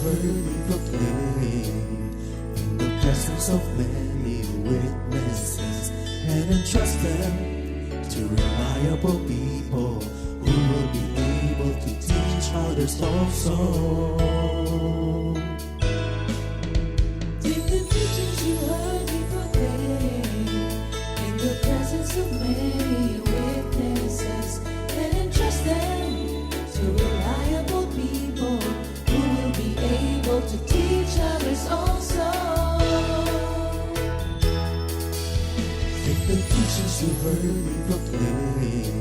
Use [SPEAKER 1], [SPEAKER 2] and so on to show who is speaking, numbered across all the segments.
[SPEAKER 1] heard me proclaim in the presence of many witnesses, and entrust them to reliable people who will be able to teach others also.
[SPEAKER 2] Take the teachings you heard me proclaim in the presence of many witnesses, and entrust them to reliable people who will be able to teach others also.
[SPEAKER 1] Take the teachings you heard me proclaim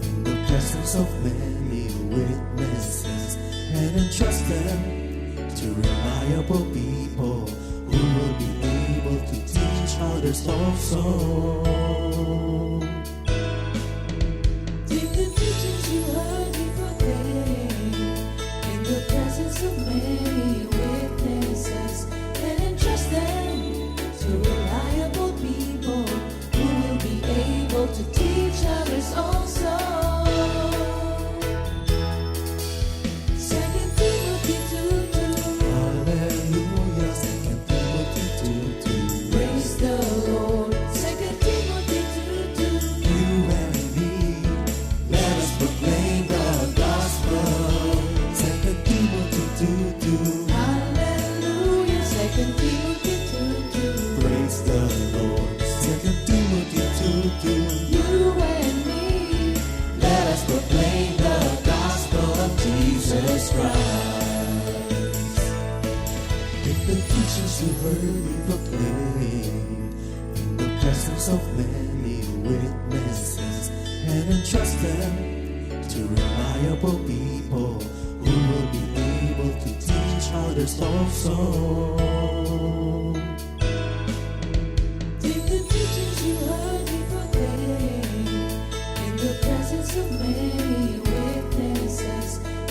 [SPEAKER 1] in the presence of many witnesses, and entrust them to reliable people who will be able to teach others also.
[SPEAKER 2] Take the teachings you heard me proclaim in the presence of many witnesses, and entrust them to reliable people who will be able to teach others also. 2 Timothy 2:2.
[SPEAKER 1] Hallelujah, 2 Timothy 2:2.
[SPEAKER 2] Praise the Lord. 2 Timothy 2:2.
[SPEAKER 1] You and me, let us proclaim the gospel. 2 Timothy 2:2.
[SPEAKER 2] Hallelujah. 2 Timothy 2:2.
[SPEAKER 1] Praise the Lord. 2 Timothy 2:2.
[SPEAKER 2] You and me,
[SPEAKER 1] Let us proclaim the gospel of Jesus Christ. Take the teachings you heard me proclaim in the presence of many witnesses, and entrust them to reliable people who will be able to teach others also.
[SPEAKER 2] take the teachings you heard me proclaim in the presence of many witnesses,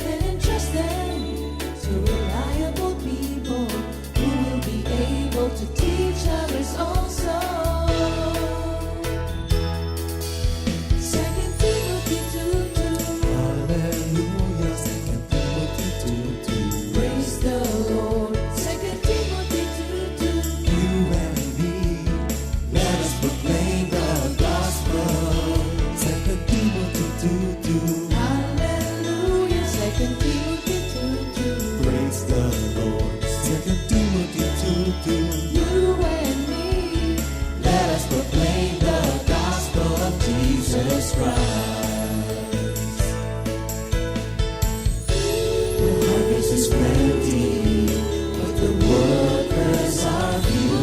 [SPEAKER 2] and entrust them to reliable people who will be able to teach others also. 2 Timothy 2:2.
[SPEAKER 1] Hallelujah, 2 Timothy 2:2.
[SPEAKER 2] Praise the Lord. 2 Timothy 2:2.
[SPEAKER 1] You and me, let us proclaim the gospel. 2 Timothy 2:2.
[SPEAKER 2] Hallelujah. 2 Timothy 2:2.
[SPEAKER 1] Praise the Lord. 2 Timothy 2:2.
[SPEAKER 2] You and me,
[SPEAKER 1] Let us proclaim the gospel of Jesus Christ. The harvest is plenty, but the workers are few.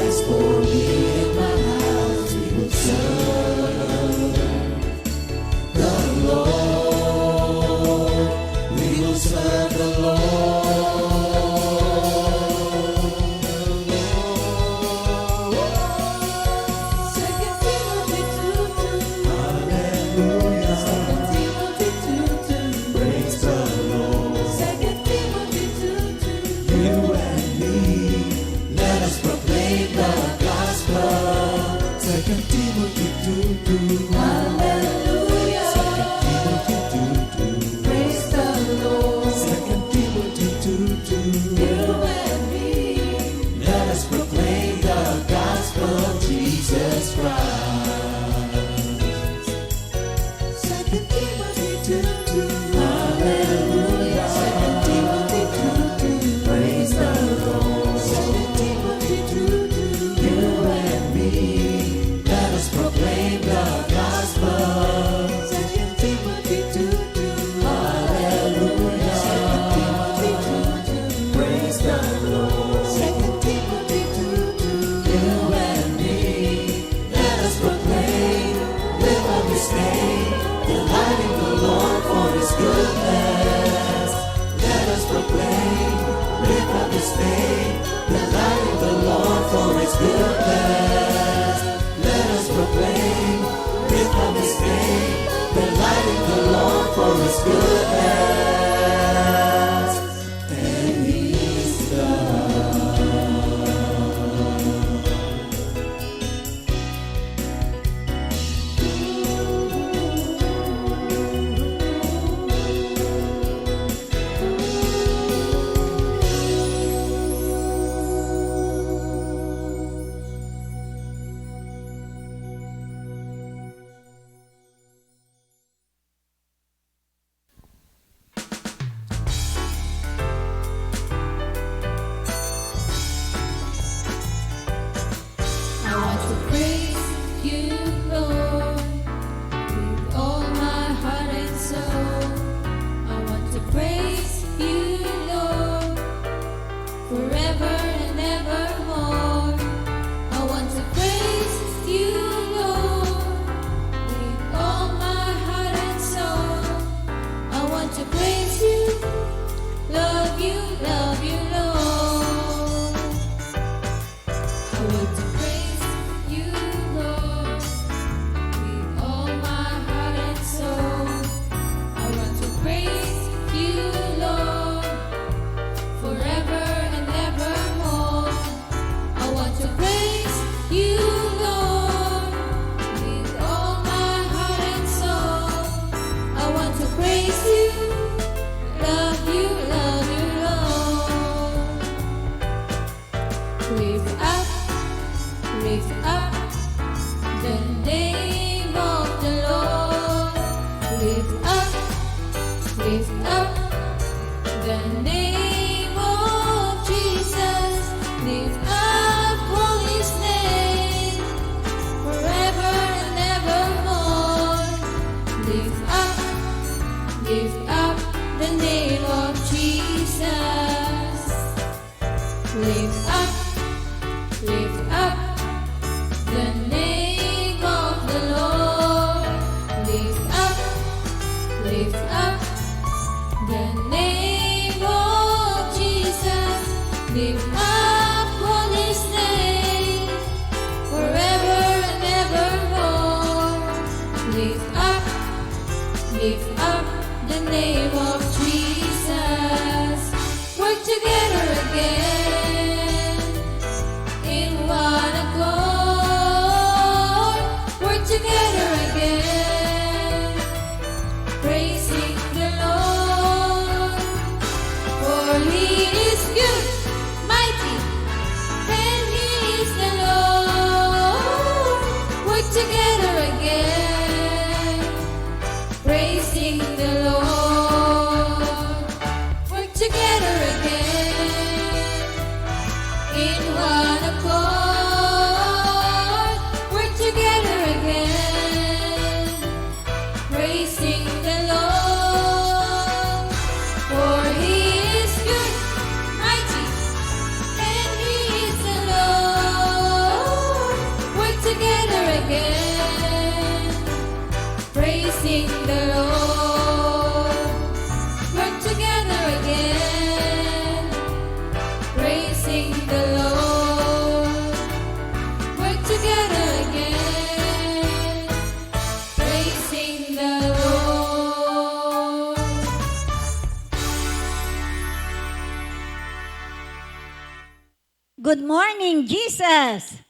[SPEAKER 1] As for me and my house, we will serve the Lord. We will serve the Lord.
[SPEAKER 2] 2 Timothy 2:2.
[SPEAKER 1] Hallelujah.
[SPEAKER 2] 2 Timothy 2:2.
[SPEAKER 1] Praise the Lord.
[SPEAKER 2] 2 Timothy 2:2.
[SPEAKER 1] You and me, let us proclaim the gospel. 2 Timothy 2:2.
[SPEAKER 2] Hallelujah.
[SPEAKER 1] 2 Timothy 2:2.
[SPEAKER 2] Praise the Lord.
[SPEAKER 1] 2 Timothy 2:2.
[SPEAKER 2] You and me,
[SPEAKER 1] Let us proclaim the gospel of Jesus Christ.
[SPEAKER 2] 2 Timothy 2:2.
[SPEAKER 1] Hallelujah.
[SPEAKER 2] 2 Timothy 2:2.
[SPEAKER 1] Praise the Lord.
[SPEAKER 2] 2 Timothy 2:2.
[SPEAKER 1] You and me, let us proclaim the gospel.
[SPEAKER 2] 2 Timothy 2:2.
[SPEAKER 1] Hallelujah.
[SPEAKER 2] 2 Timothy 2:2.
[SPEAKER 1] Praise the Lord.
[SPEAKER 2] 2 Timothy 2:2.
[SPEAKER 1] You and me, let us proclaim with a disdain, delighting the Lord for His goodness. Let us proclaim with a disdain, delighting the Lord for His goodness. Let us proclaim with a disdain, delighting the Lord for His goodness. And He's God.
[SPEAKER 2] Lift up the name of Jesus. Work together again in one accord. Work together again, praising the Lord. For He is good, mighty, and He is the Lord. Work together again, praising the Lord. Work together again in one accord. Work together again, praising the Lord. For He is good, mighty, and He is the Lord. Work together again, praising the Lord. Work together again, praising the Lord. Work together again, praising the Lord.
[SPEAKER 3] Good morning, Jesus!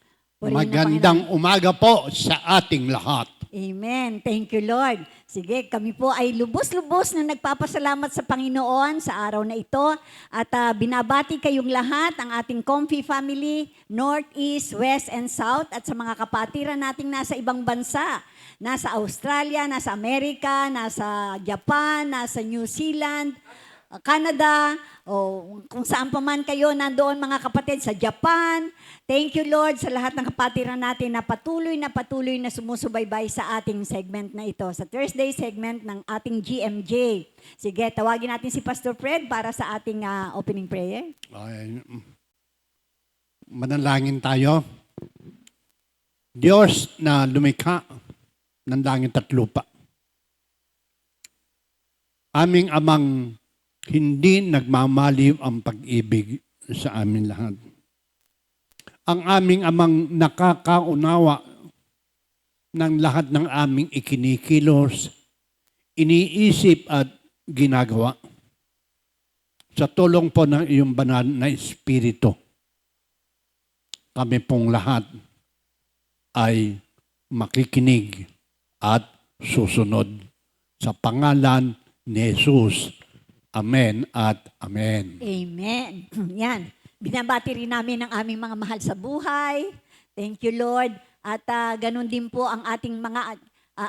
[SPEAKER 3] Purihin ang
[SPEAKER 4] Magandang umaga po sa ating lahat.
[SPEAKER 3] Amen. Thank you, Lord. Sige, kami po ay lubos-lubos na nagpapasalamat sa Panginoon sa araw na ito. At binabati kayong lahat, ang ating Comfy family, North, East, West, and South. At sa mga kapatiran nating nasa ibang bansa. Nasa Australia, nasa Amerika, nasa Japan, nasa New Zealand, Canada, o kung saan pa man kayo nandoon mga kapatid sa Japan. Thank you Lord sa lahat ng kapatiran natin na patuloy na sumusubaybay sa ating segment na ito, sa Thursday segment ng ating GMJ. Sige, tawagin natin si Pastor Fred para sa ating opening prayer.
[SPEAKER 4] Ay, manalangin tayo. Diyos na lumikha ng langit at lupa. Aming amang hindi nagmamaliw ang pag-ibig sa amin lahat. Ang aming amang nakakaunawa ng lahat ng aming ikinikilos, iniisip at ginagawa. Sa tulong po ng iyong banal na Espiritu, kami pong lahat ay makikinig at susunod sa pangalan ni Jesus. Amen at amen.
[SPEAKER 3] Amen. Yan. Binabati rin namin ang aming mga mahal sa buhay. Thank you, Lord. At ganun din po ang ating mga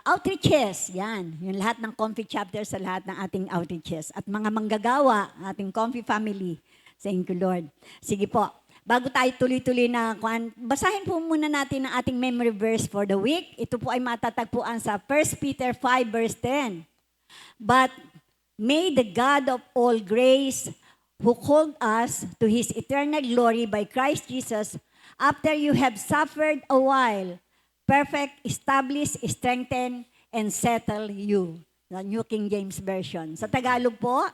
[SPEAKER 3] outreaches. Yan. Yung lahat ng Comfy chapters sa lahat ng ating outreaches. At mga manggagawa, ating Comfy family. Thank you, Lord. Sige po. Bago tayo tuloy-tuloy na basahin po muna natin ang ating memory verse for the week. Ito po ay matatagpuan sa 1 Peter 5 verse 10. But may the God of all grace, who called us to His eternal glory by Christ Jesus, after you have suffered a while, perfect, establish, strengthen, and settle you. The New King James Version. Sa Tagalog po,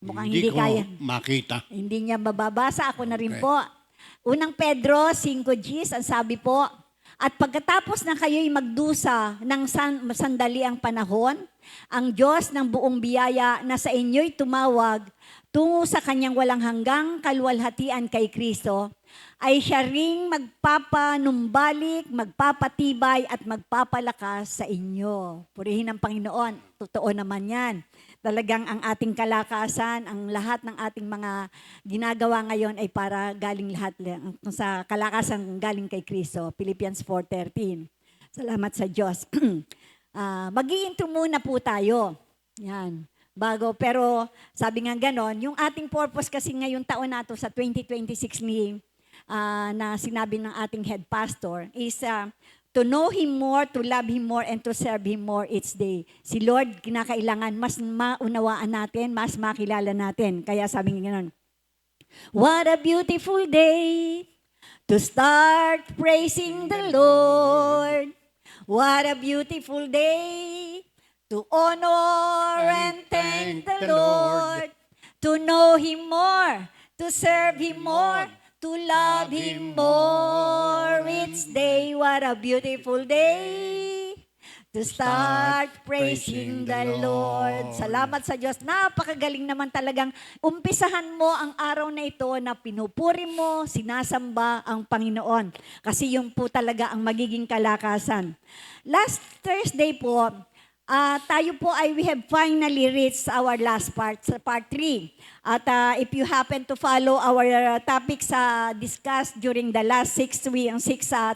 [SPEAKER 3] mukhang hindi
[SPEAKER 4] ko
[SPEAKER 3] kaya.
[SPEAKER 4] makita.
[SPEAKER 3] Hindi niya mababasa. Ako na rin po. Unang Pedro 5:10, ang sabi po, at pagkatapos na kayo'y magdusa ng sandaliang panahon, ang Diyos ng buong biyaya na sa inyo'y tumawag tungo sa kanyang walang hanggang kaluwalhatian kay Kristo, ay siya ring magpapanumbalik, magpapatibay at magpapalakas sa inyo. Purihin ang Panginoon. Totoo naman yan. Talagang ang ating kalakasan, ang lahat ng ating mga ginagawa ngayon ay para galing lahat sa kalakasan galing kay Kristo. Philippians 4:13. Salamat sa Diyos. Mag-i-intro muna po tayo. Yan. Pero sabi nga ganon, yung ating purpose kasi ngayong taon na to sa 2026 na sinabi ng ating head pastor is to know Him more, to love Him more, and to serve Him more each day. Si Lord, kinakailangan mas maunawaan natin, mas makilala natin. Kaya sabi nga ganon, what a beautiful day to start praising the Lord. What a beautiful day to honor and thank the Lord. To know Him more, to serve Him more, to love Him more each day. What a beautiful day to start praising the Lord. Salamat sa Diyos. Napakagaling naman talagang umpisahan mo ang araw na ito na pinupuri mo, sinasamba ang Panginoon. Kasi yun po talaga ang magiging kalakasan. Last Thursday po, tayo po ay we have finally reached our last part, sa part 3. At if you happen to follow our topics discussed during the last 6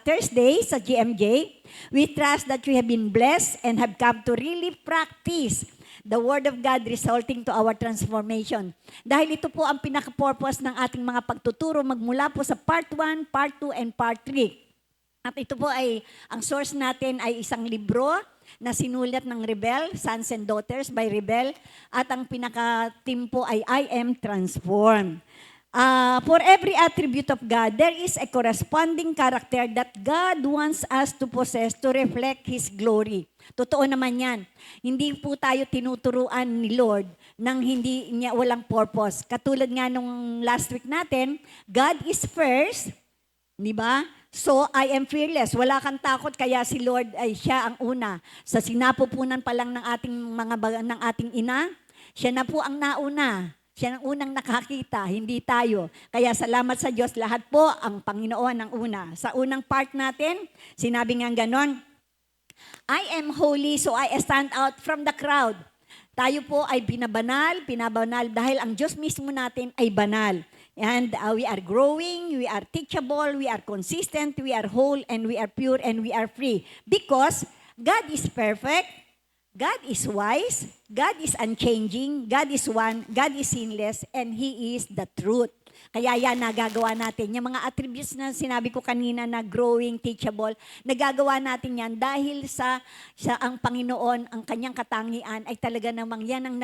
[SPEAKER 3] Thursdays sa GMJ, we trust that you have been blessed and have come to really practice the Word of God resulting to our transformation. Dahil ito po ang pinaka-purpose ng ating mga pagtuturo magmula po sa part 1, part 2, and part 3. At ito po ay, ang source natin ay isang libro na sinulat ng Rebel, Sons and Daughters by Rebel. At ang pinaka-theme po ay I Am Transformed. For every attribute of God, there is a corresponding character that God wants us to possess to reflect His glory. Totoo naman yan. Hindi po tayo tinuturuan ni Lord nang hindi niya walang purpose. Katulad nga nung last week natin, God is first, di ba? So, I am fearless. Wala kang takot, kaya si Lord ay siya ang una. Sa sinapupunan pa lang ng ating ina, siya na po ang nauna. Siya ang unang nakakita, hindi tayo. Kaya salamat sa Diyos, lahat po ang Panginoon ang una. Sa unang part natin, sinabi nga ganon, I am holy, so I stand out from the crowd. Tayo po ay pinabanal dahil ang Diyos mismo natin ay banal. And we are growing, we are teachable, we are consistent, we are whole, and we are pure, and we are free. Because God is perfect, God is wise, God is unchanging, God is one, God is sinless, and He is the truth. Kaya yan, nagagawa natin. Yung mga attributes na sinabi ko kanina na growing, teachable, nagagawa natin yan dahil sa ang Panginoon, ang kanyang katangian, ay talaga namang yan ang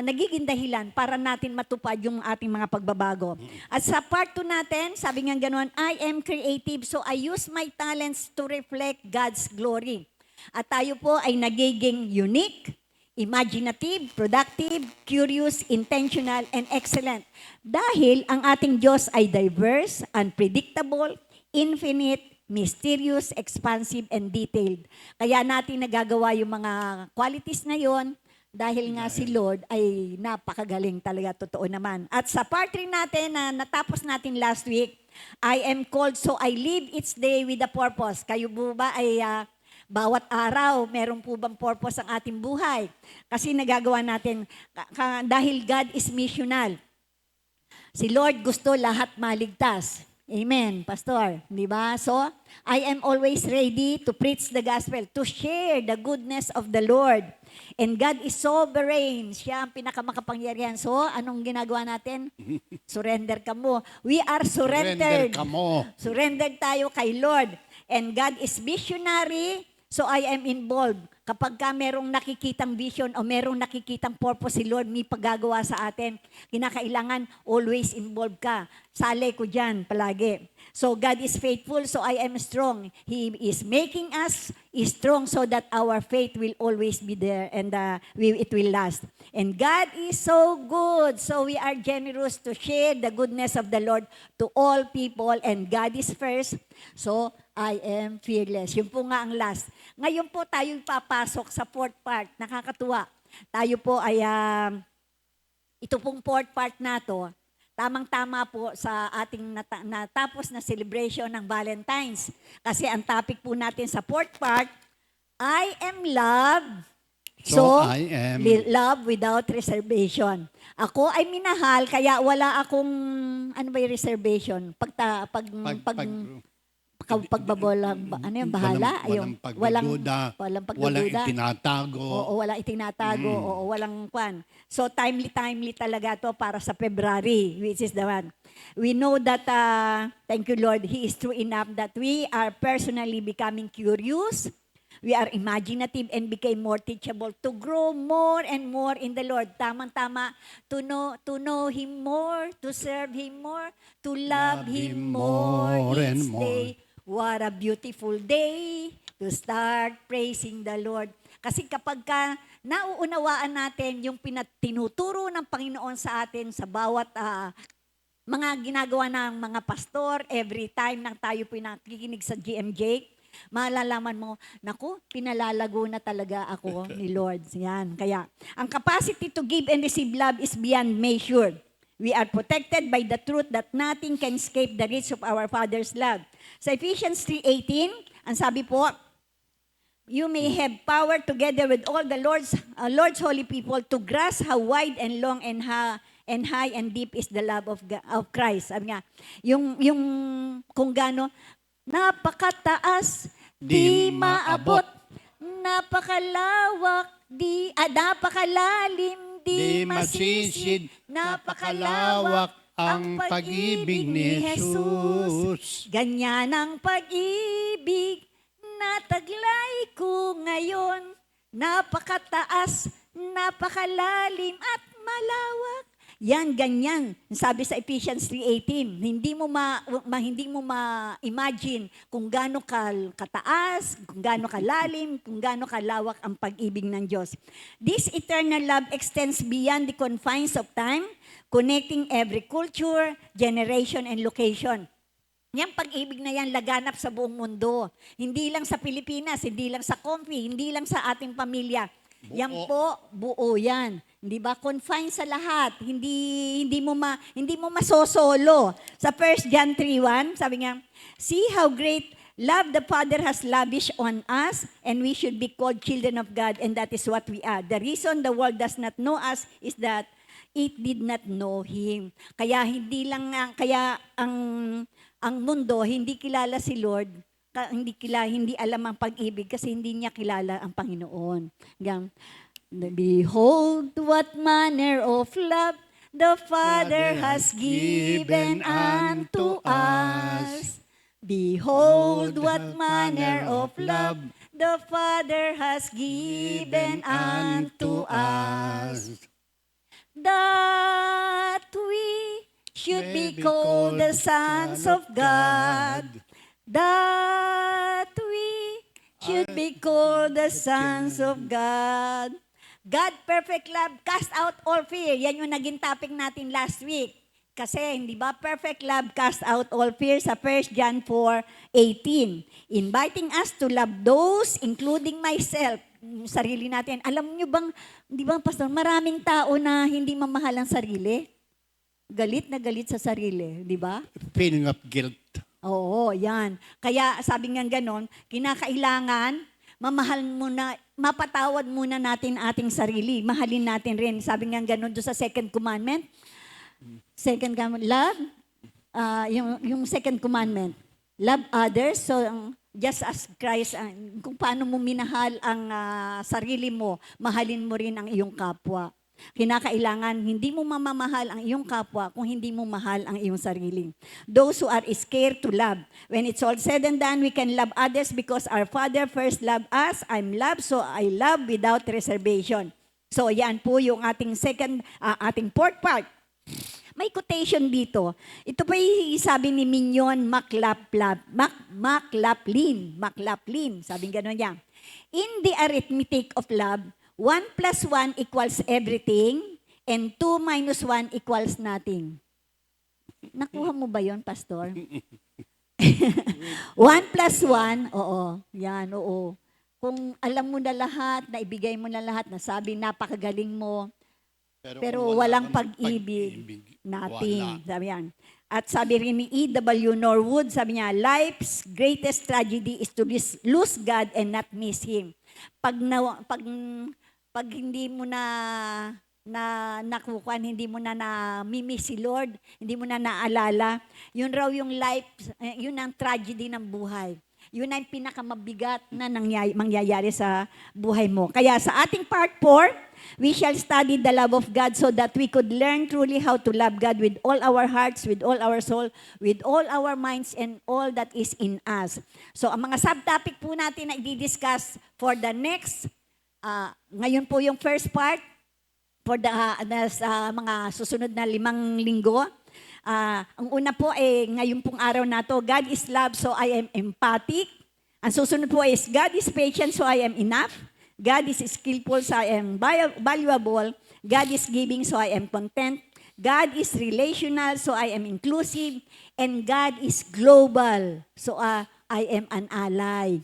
[SPEAKER 3] nagiging dahilan para natin matupad yung ating mga pagbabago. At sa part 2 natin, sabi nga ganoon, I am creative, so I use my talents to reflect God's glory. At tayo po ay nagiging unique, imaginative, productive, curious, intentional, and excellent. Dahil ang ating Diyos ay diverse, unpredictable, infinite, mysterious, expansive, and detailed. Kaya natin nagagawa yung mga qualities na yon dahil nga si Lord ay napakagaling talaga, totoo naman. At sa part 3 natin na natapos natin last week, I am called so I live each day with a purpose. Kayo po ba ay bawat araw, meron po bang purpose ang ating buhay? Kasi nagagawa natin, dahil God is missional. Si Lord gusto lahat maligtas. Amen, Pastor. Di ba? So, I am always ready to preach the gospel, to share the goodness of the Lord. And God is sovereign. Siya ang pinakamakapangyarihan. So, anong ginagawa natin? Surrender ka mo. We are surrendered.
[SPEAKER 4] Surrender ka mo.
[SPEAKER 3] Surrendered tayo kay Lord. And God is visionary. So I am involved. Kapag ka merong nakikitang vision o merong nakikitang purpose si Lord, may paggagawa sa atin, kinakailangan always involved ka. Sali ko dyan palagi. So God is faithful, so I am strong. He is making us strong so that our faith will always be there and it will last. And God is so good, so we are generous to share the goodness of the Lord to all people, and God is first, so I am fearless. Yun po nga ang last. Ngayon po tayo papasok sa fourth part. Nakakatuwa. Tayo po ay, ito pong fourth part na to, tamang-tama po sa ating natapos na celebration ng Valentine's. Kasi ang topic po natin sa fourth part, I am love. So
[SPEAKER 4] I am
[SPEAKER 3] love without reservation. Ako ay minahal, kaya wala akong, ano ba yung reservation? Pagbabola, ano yung bahala?
[SPEAKER 4] Walang pagdududa,
[SPEAKER 3] walang
[SPEAKER 4] walang itinatago.
[SPEAKER 3] Oo, walang itinatago, oo, walang kwan. So timely talaga to para sa February, which is the one. We know that, thank you Lord, He is true enough that we are personally becoming curious, we are imaginative and became more teachable to grow more and more in the Lord. Tamang-tama, to know Him more, to serve Him more, to love Him more
[SPEAKER 4] and
[SPEAKER 3] each
[SPEAKER 4] more.
[SPEAKER 3] day. What a beautiful day to start praising the Lord. Kasi kapag ka nauunawaan natin yung tinuturo ng Panginoon sa atin sa bawat mga ginagawa ng mga pastor every time nang tayo po nakikinig sa GMJ, malalaman mo, naku, pinalalago na talaga ako ni Lord. Yan. Kaya, ang capacity to give and receive love is beyond measure. We are protected by the truth that nothing can escape the reach of our Father's love. Sa Ephesians 3:18, ang sabi po, you may have power together with all the Lord's holy people to grasp how wide and long and high and deep is the love of Christ. Sabi nga, yung kung gaano, napakataas, di maabot, napakalawak, napakalalim, di masisid, napakalawak ang pag-ibig ni Jesus. Ganyan ang pag-ibig na taglay ko ngayon. Napakataas, napakalalim at malawak. Yan, ganyan. Sabi sa Ephesians 3:18, hindi mo ma-imagine kung gaano kataas, kung gaano kalalim, kung gaano kalawak ang pag-ibig ng Diyos. This eternal love extends beyond the confines of time, connecting every culture, generation, and location. Yang pag-ibig na yan laganap sa buong mundo. Hindi lang sa Pilipinas, hindi lang sa Comfy, hindi lang sa ating pamilya.
[SPEAKER 4] Buo.
[SPEAKER 3] Yan po, buo yan. Hindi ba? Confined sa lahat. Hindi mo masosolo. Sa 1 John 3:1, sabi nga, see how great love the Father has lavished on us, and we should be called children of God, and that is what we are. The reason the world does not know us is that it did not know Him. Kaya ang mundo hindi kilala si Lord, hindi alam ang pag-ibig kasi hindi niya kilala ang Panginoon. Behold what manner of love the Father has given unto us. Behold what manner of love the Father has given unto us, that we should be called the sons of God. That we should be called the sons of God. God, perfect love, cast out all fear. Yan yung naging topic natin last week. Kasi, hindi ba, perfect love cast out all fear sa 1 John 4:18. Inviting us to love those, including myself, sarili natin. Alam nyo bang, di ba, Pastor, maraming tao na hindi mamahal ang sarili? Galit na galit sa sarili, di ba?
[SPEAKER 4] Feeling of guilt.
[SPEAKER 3] Oo, yan. Kaya sabi nga ganon, kinakailangan mapatawad muna natin ating sarili. Mahalin natin rin. Sabi nga ganon doon sa second commandment. Love, yung second commandment, love others. So, just as Christ, kung paano mo minahal ang sarili mo, mahalin mo rin ang iyong kapwa. Kinakailangan, hindi mo mamamahal ang iyong kapwa kung hindi mo mahal ang iyong sarili. Those who are scared to love. When it's all said and done, we can love others because our Father first loved us. I'm loved, so I love without reservation. So, yan po yung ating ating fourth part. May quotation dito. Ito po yung sabi ni Mignon McLaughlin. Sabi gano'n niya. In the arithmetic of love, 1 + 1 equals everything, and 2 - 1 equals nothing. Nakuha mo ba yon, Pastor? 1 + 1, oo. Yan, oo. Kung alam mo na lahat, naibigay mo na lahat, nasabi, napakagaling mo, pero walang pag-ibig, nothing.
[SPEAKER 4] Wala.
[SPEAKER 3] Sabi yan. At sabi rin ni E.W. Norwood, sabi niya, life's greatest tragedy is to lose God and not miss Him. Pag hindi mo nakukuha, hindi mo na namimiss si Lord, hindi mo na naalala, yun raw yung life, yun ang tragedy ng buhay. Yun ang pinakamabigat na mangyayari sa buhay mo. Kaya sa ating part 4, we shall study the love of God so that we could learn truly how to love God with all our hearts, with all our soul, with all our minds, and all that is in us. So, ang mga subtopic po natin na i-discuss for the next, ngayon po yung first part, for the mga susunod na 5 linggo. Ang una po ngayon pong araw na to, God is love, so I am empathic. Ang susunod po is God is patient, so I am enough. God is skillful, so I am valuable. God is giving, so I am content. God is relational, so I am inclusive. And God is global, so I am an ally.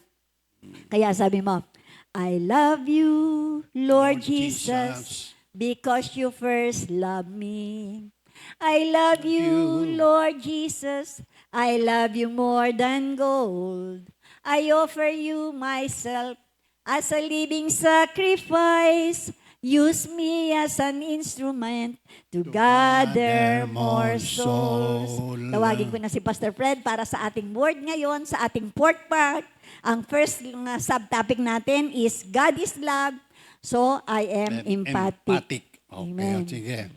[SPEAKER 3] Kaya sabi mo, I love you, Lord
[SPEAKER 4] Lord
[SPEAKER 3] Jesus,
[SPEAKER 4] Jesus.
[SPEAKER 3] because you first loved me. I love you, Lord Jesus. I love you more than gold. I offer you myself as a living sacrifice. Use me as an instrument to gather more souls. Tawagin ko na si Pastor Fred para sa ating word ngayon, sa ating fourth part. Ang first subtopic natin is God is love, so I am empathic.
[SPEAKER 4] Okay,
[SPEAKER 3] Amen.
[SPEAKER 4] sige.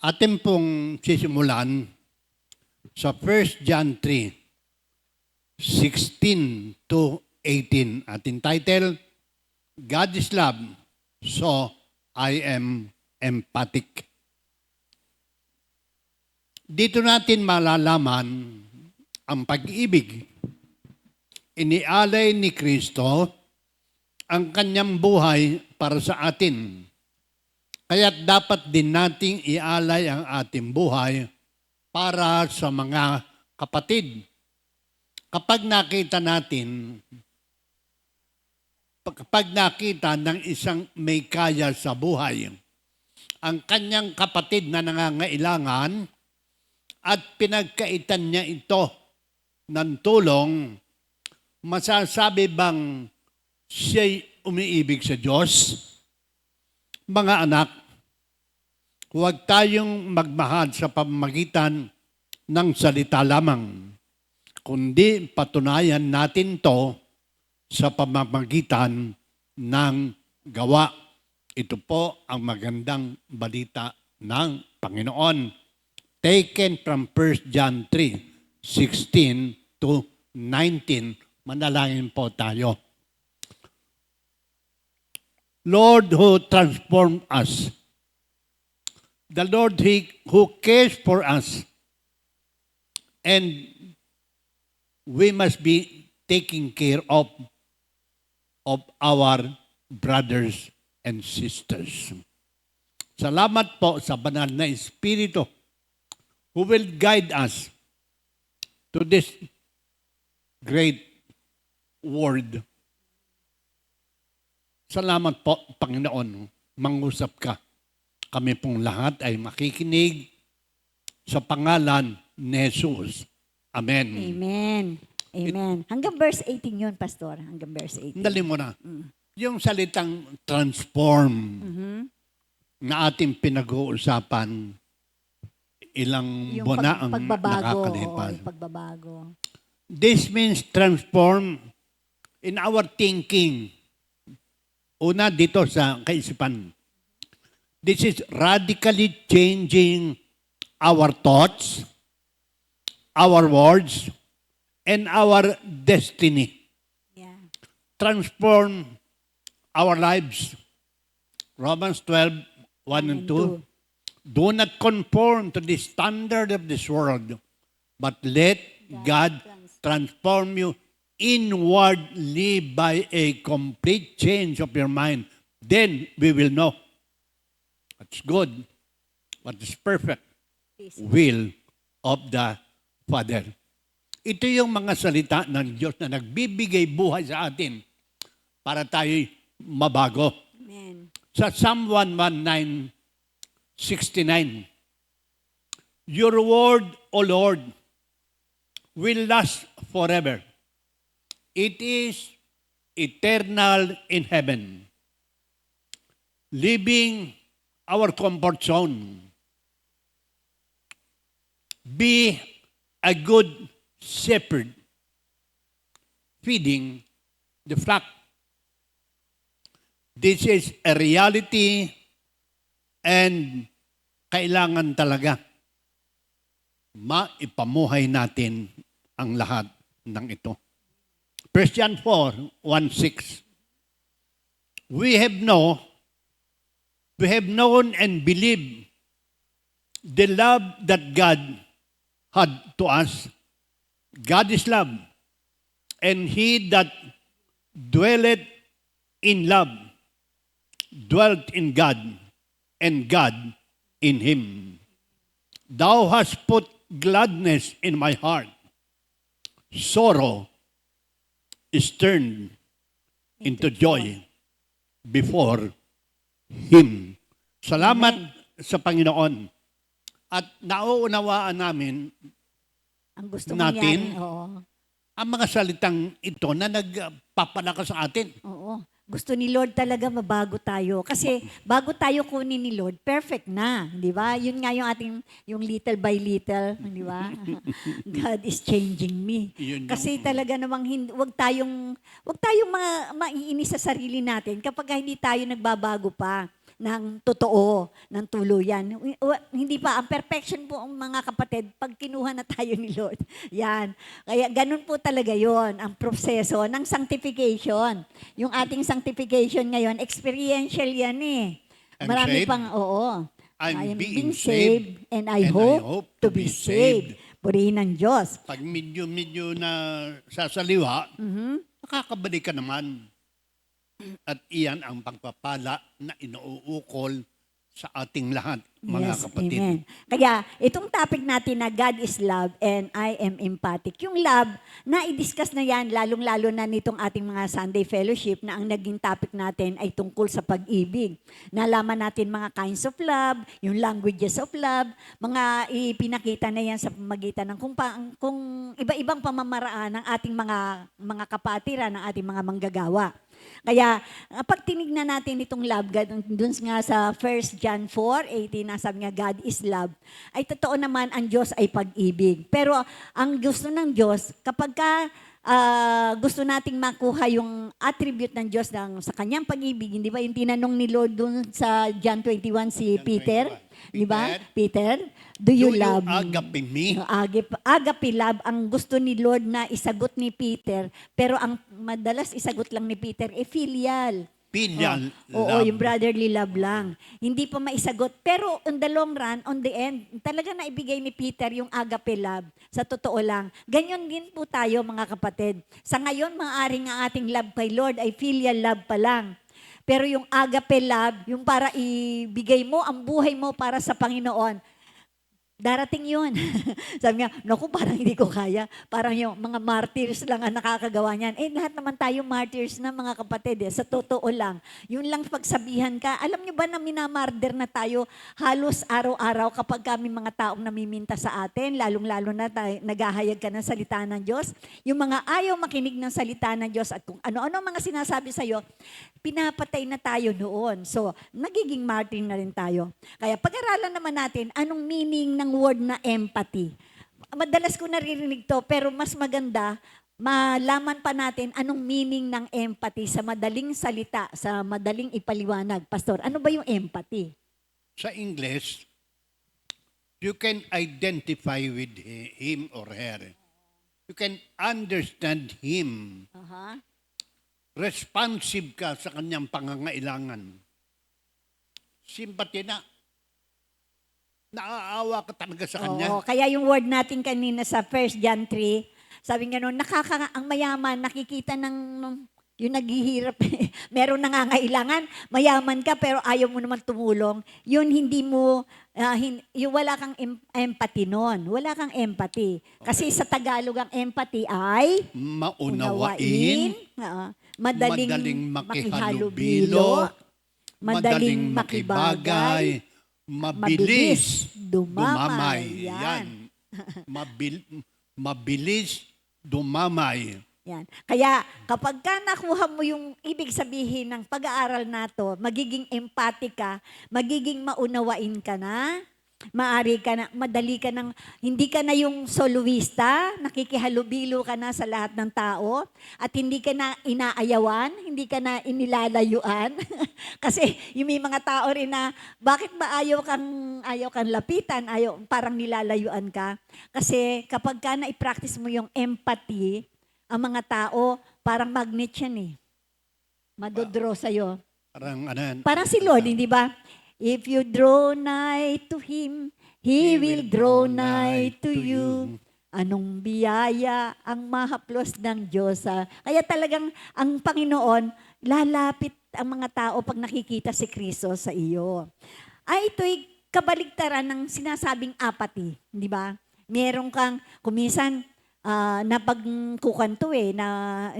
[SPEAKER 4] Atin pong sisimulan sa 1 John 3, 16 to 18. Ating title, God is love, so I am empathic. Dito natin malalaman ang pag-ibig. Inialay ni Kristo ang kanyang buhay para sa atin. Kaya dapat din nating ialay ang ating buhay para sa mga kapatid. Kapag nakita ng isang may kaya sa buhay, ang kanyang kapatid na nangangailangan at pinagkaitan niya ito ng tulong, masasabi bang siya'y umiibig sa Diyos? Mga anak, huwag tayong magmahal sa pamamagitan ng salita lamang, kundi patunayan natin to sa pamamagitan ng gawa. Ito po ang magandang balita ng Panginoon. Taken from 1 John 3, 16 to 19. Manalangin po tayo. Lord who transformed us, the Lord who cares for us, and we must be taking care of our brothers and sisters. Salamat po sa banal na Espiritu who will guide us to this great word. Salamat po, Panginoon, mangusap ka. Kami pong lahat ay makikinig sa pangalan ni Jesus. Amen.
[SPEAKER 3] Amen. Amen. Hanggang verse 18 yun, Pastor. Hanggang verse 18.
[SPEAKER 4] Dali mo na. Yung salitang transform na ating pinag-uusapan, ilang
[SPEAKER 3] Yung
[SPEAKER 4] buwan na ang
[SPEAKER 3] pagbabago.
[SPEAKER 4] nakakalipas.
[SPEAKER 3] Oo, yung pagbabago.
[SPEAKER 4] This means transform in our thinking. Una dito sa kaisipan. This is radically changing our thoughts, our words, and our destiny.
[SPEAKER 3] Yeah.
[SPEAKER 4] Transform our lives. Romans 12, 1 and 2. Do not conform to the standard of this world, but let God transform you inwardly by a complete change of your mind. Then we will know what's good, what is perfect will of the Father. Ito yung mga salita ng Diyos na nagbibigay buhay sa atin para tayo'y mabago.
[SPEAKER 3] Amen.
[SPEAKER 4] Sa Psalm 119:69, Your word, O Lord, will last forever. It is eternal in heaven, leaving our comfort zone. Be a good shepherd, feeding the flock. This is a reality and kailangan talaga maipamuhay natin ang lahat ng ito. 1 John 4, 1-6. We have known and believed the love that God had to us. God is love, and he that dwelleth in love dwelt in God, and God in him. Thou hast put gladness in my heart, sorrow is turned into joy before Him. Salamat sa Panginoon. At nauunawaan namin
[SPEAKER 3] Ang gusto
[SPEAKER 4] natin,
[SPEAKER 3] mangyari. Oo.
[SPEAKER 4] ang mga salitang ito na nagpapalakas sa atin.
[SPEAKER 3] Oo. Gusto ni Lord talaga mabago tayo. Kasi bago tayo kunin ni Lord, perfect na. Di ba? Yun nga yung ating, yung little by little. Di ba? God is changing me.
[SPEAKER 4] Yun yung-
[SPEAKER 3] Kasi talaga namang wag tayong maiinis sa sarili natin kapag hindi tayo nagbabago pa ng totoo, ng tuluyan. Hindi pa, ang perfection po ang mga kapatid, pag kinuha na tayo ni Lord. Yan. Kaya ganun po talaga yon ang proseso ng sanctification. Yung ating sanctification ngayon, experiential yan eh.
[SPEAKER 4] I'm
[SPEAKER 3] Marami
[SPEAKER 4] saved.
[SPEAKER 3] pang, oo.
[SPEAKER 4] I'm
[SPEAKER 3] I am
[SPEAKER 4] being
[SPEAKER 3] being saved and I hope to be saved. Purihin ng Diyos.
[SPEAKER 4] Pag medyo na sasaliwa,
[SPEAKER 3] Mhm.
[SPEAKER 4] nakakabalik ka naman. At iyan ang pagpapala na inuukol sa ating lahat, mga kapatid.
[SPEAKER 3] Amen. Kaya, itong topic natin na God is love and I am empathic. Yung love, na i-discuss na yan, lalong-lalo na nitong ating mga Sunday Fellowship na ang naging topic natin ay tungkol sa pag-ibig. Nalaman natin mga kinds of love, yung languages of love, mga ipinakita na yan sa pamagitan ng kung iba-ibang pamamaraan ng ating mga kapatiran, ng ating mga manggagawa. Kaya, pag tinignan natin itong love, dun nga sa 1 John 4:18, sabi nga, God is love, ay totoo naman ang Diyos ay pag-ibig. Pero ang gusto ng Diyos, kapag gusto nating makuha yung attribute ng Diyos sa kanyang pag-ibig, hindi ba yung tinanong ni Lord dun sa John 21 si
[SPEAKER 4] John
[SPEAKER 3] Peter?
[SPEAKER 4] 21.
[SPEAKER 3] Di ba? Peter, do you love me?
[SPEAKER 4] agape me?
[SPEAKER 3] Agape love, ang gusto ni Lord na isagot ni Peter, pero ang madalas isagot lang ni Peter, filial.
[SPEAKER 4] Filial
[SPEAKER 3] Oo,
[SPEAKER 4] love.
[SPEAKER 3] yung brotherly love lang. Hindi pa maisagot. Pero on the long run, on the end, talaga na ibigay ni Peter yung agape love. Sa totoo lang. Ganyan din po tayo, mga kapatid. Sa ngayon, maaaring ang ating love kay Lord ay filial love pa lang. Pero yung agape love, yung para ibigay mo ang buhay mo para sa Panginoon, darating yun. Sabi nga, naku, parang hindi ko kaya. Parang yung mga martyrs lang ang nakakagawa niyan. Lahat naman tayo martyrs na, mga kapatid. Sa totoo lang. Yun lang pagsabihan ka. Alam niyo ba na minamarder na tayo halos araw-araw kapag kami mga taong namiminta sa atin, lalong-lalo na naghahayag ka ng salita ng Diyos. Yung mga ayaw makinig ng salita ng Diyos at kung ano-ano mga sinasabi sa'yo, pinapatay na tayo noon. So, nagiging martyr na rin tayo. Kaya pag-aralan naman natin, anong meaning ng word na empathy. Madalas ko naririnig to, pero mas maganda, malaman pa natin anong meaning ng empathy sa madaling salita, sa madaling ipaliwanag. Pastor, ano ba yung empathy?
[SPEAKER 4] Sa English, you can identify with him or her. You can understand him.
[SPEAKER 3] Aha.
[SPEAKER 4] Responsive ka sa kanyang pangangailangan. Sympathy na. Naaawa ka talaga sa kanya.
[SPEAKER 3] Oo, kaya yung word natin kanina sa 1 John 3, sabi nga nun, ang mayaman, nakikita ng yung naghihirap, meron nangangailangan, mayaman ka pero ayaw mo naman tumulong, yun hindi mo, yung wala kang empathy nun. Wala kang empathy. Kasi sa Tagalog ang empathy ay
[SPEAKER 4] Maunawain,
[SPEAKER 3] madaling
[SPEAKER 4] makihalubilo, madaling makibagay, mabilis dumamay. Yan. Mabilis dumamay.
[SPEAKER 3] Yan. Kaya kapag ka nakuha mo yung ibig sabihin ng pag-aaral nato, magiging empathic ka, magiging maunawain ka na, maari ka na, madali ka nang, hindi ka na yung soloista, nakikihalubilo ka na sa lahat ng tao, at hindi ka na inaayawan, hindi ka na inilalayuan. Kasi yung may mga tao rin na, bakit ba ayaw kang lapitan, parang nilalayuan ka? Kasi kapag ka na-practice mo yung empathy, ang mga tao, parang magnet yan eh. Madodraw sa'yo. Parang si Lord, hindi ba? If you draw nigh to Him, He will draw nigh to you. Anong biyaya ang mahaplos ng Diyos. Kaya talagang ang Panginoon, lalapit ang mga tao pag nakikita si Kristo sa iyo. Ito'y kabaligtaran ng sinasabing apathy, di ba? Meron kang, kumisan, napagkukan to na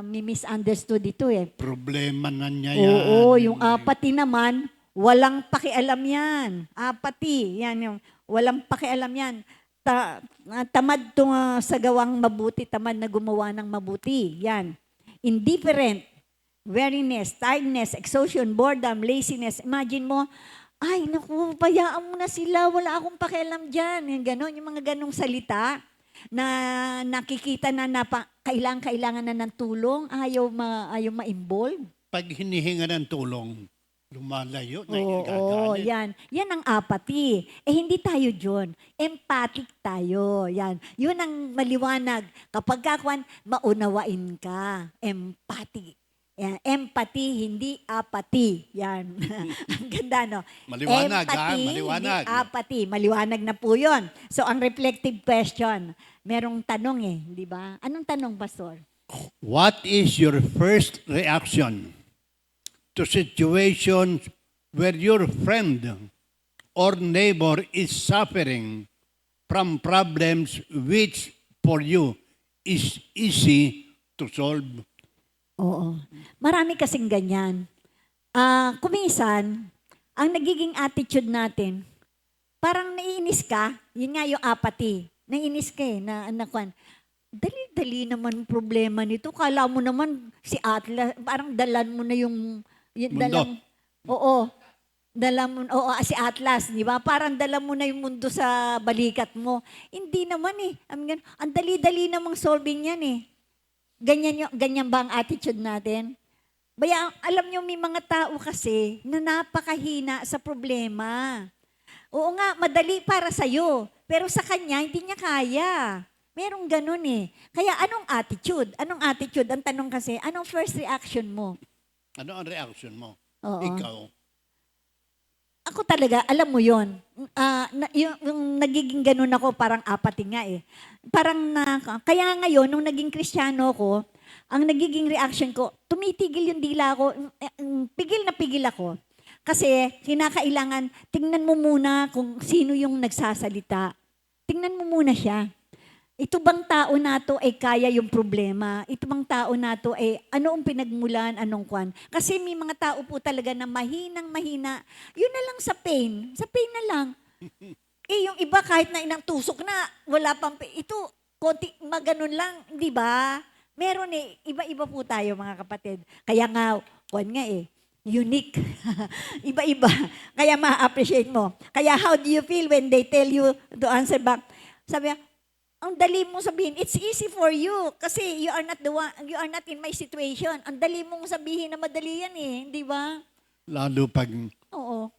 [SPEAKER 3] misunderstood ito
[SPEAKER 4] Problema na niya yan.
[SPEAKER 3] Oo, yung apathy naman, walang pakialam yan. Apathy, yan yung walang pakialam yan. Tamad to sa gawang mabuti, tamad na gumawa ng mabuti. Yan. Indifferent, weariness, tiredness, exhaustion, boredom, laziness. Imagine mo, ay naku, bayaan mo na sila, wala akong pakialam dyan. Yung ganon, yung mga ganong salita na nakikita na kailangan na ng tulong, ayaw ma-involve.
[SPEAKER 4] Pag hinihinga ng tulong, lumalayo na
[SPEAKER 3] Oo,
[SPEAKER 4] igagalit.
[SPEAKER 3] yan. Yan ang apathy. Hindi tayo dyan. Empathic tayo. Yan. Yun ang maliwanag. Kapag maunawain ka. Empathy. Yan. Empathy, hindi apathy. Yan. Ang ganda, no?
[SPEAKER 4] Maliwanag,
[SPEAKER 3] Empathy,
[SPEAKER 4] maliwanag.
[SPEAKER 3] hindi apathy. Maliwanag na po yun. So, ang reflective question, merong tanong di ba? Anong tanong, Pastor?
[SPEAKER 4] What is your first reaction to situations where your friend or neighbor is suffering from problems which for you is easy to solve?
[SPEAKER 3] Oo. Marami kasing ganyan. Kuminsan, ang nagiging attitude natin, parang naiinis ka, yun nga yung apathy. Naiinis ka dali-dali naman problema nito. Kala mo naman si Atlas, parang dalan mo na yung
[SPEAKER 4] Mundo.
[SPEAKER 3] Si Atlas, di ba? Parang dala mo na yung mundo sa balikat mo. Hindi naman ang dali-dali namang solving yan Ganyan ba ang attitude natin? Alam nyo, may mga tao kasi na napakahina sa problema. Oo nga, madali para sa'yo. Pero sa kanya, hindi niya kaya. Merong ganun Kaya anong attitude? Anong attitude? Ang tanong kasi, anong first reaction mo?
[SPEAKER 4] Ano ang reaction mo?
[SPEAKER 3] Oo.
[SPEAKER 4] Ikaw.
[SPEAKER 3] Ako talaga, alam mo yon. Yung nagiging ganun ako, parang apathy nga kaya ngayon, nung naging Kristiyano ko, ang nagiging reaction ko, tumitigil yung dila ko, pigil na pigil ako. Kasi kinakailangan, tingnan mo muna kung sino yung nagsasalita. Tingnan mo muna siya. Ito bang tao na to ay kaya yung problema? Ito bang tao na to ay ano ang pinagmulan, anong kwan? Kasi may mga tao po talaga na mahinang-mahina. Yun na lang sa pain. Sa pain na lang. Yung iba kahit na inang tusok na, wala pang ito, konti, maganon lang, di ba? Meron iba-iba po tayo mga kapatid. Kaya nga, kwan nga unique. Iba-iba. Kaya ma-appreciate mo. Kaya how do you feel when they tell you to answer back? Sabi niya, ang dali mong sabihin, it's easy for you kasi you are not in my situation. Ang dali mong sabihin na madali yan di ba?
[SPEAKER 4] Lalo pag
[SPEAKER 3] Oo.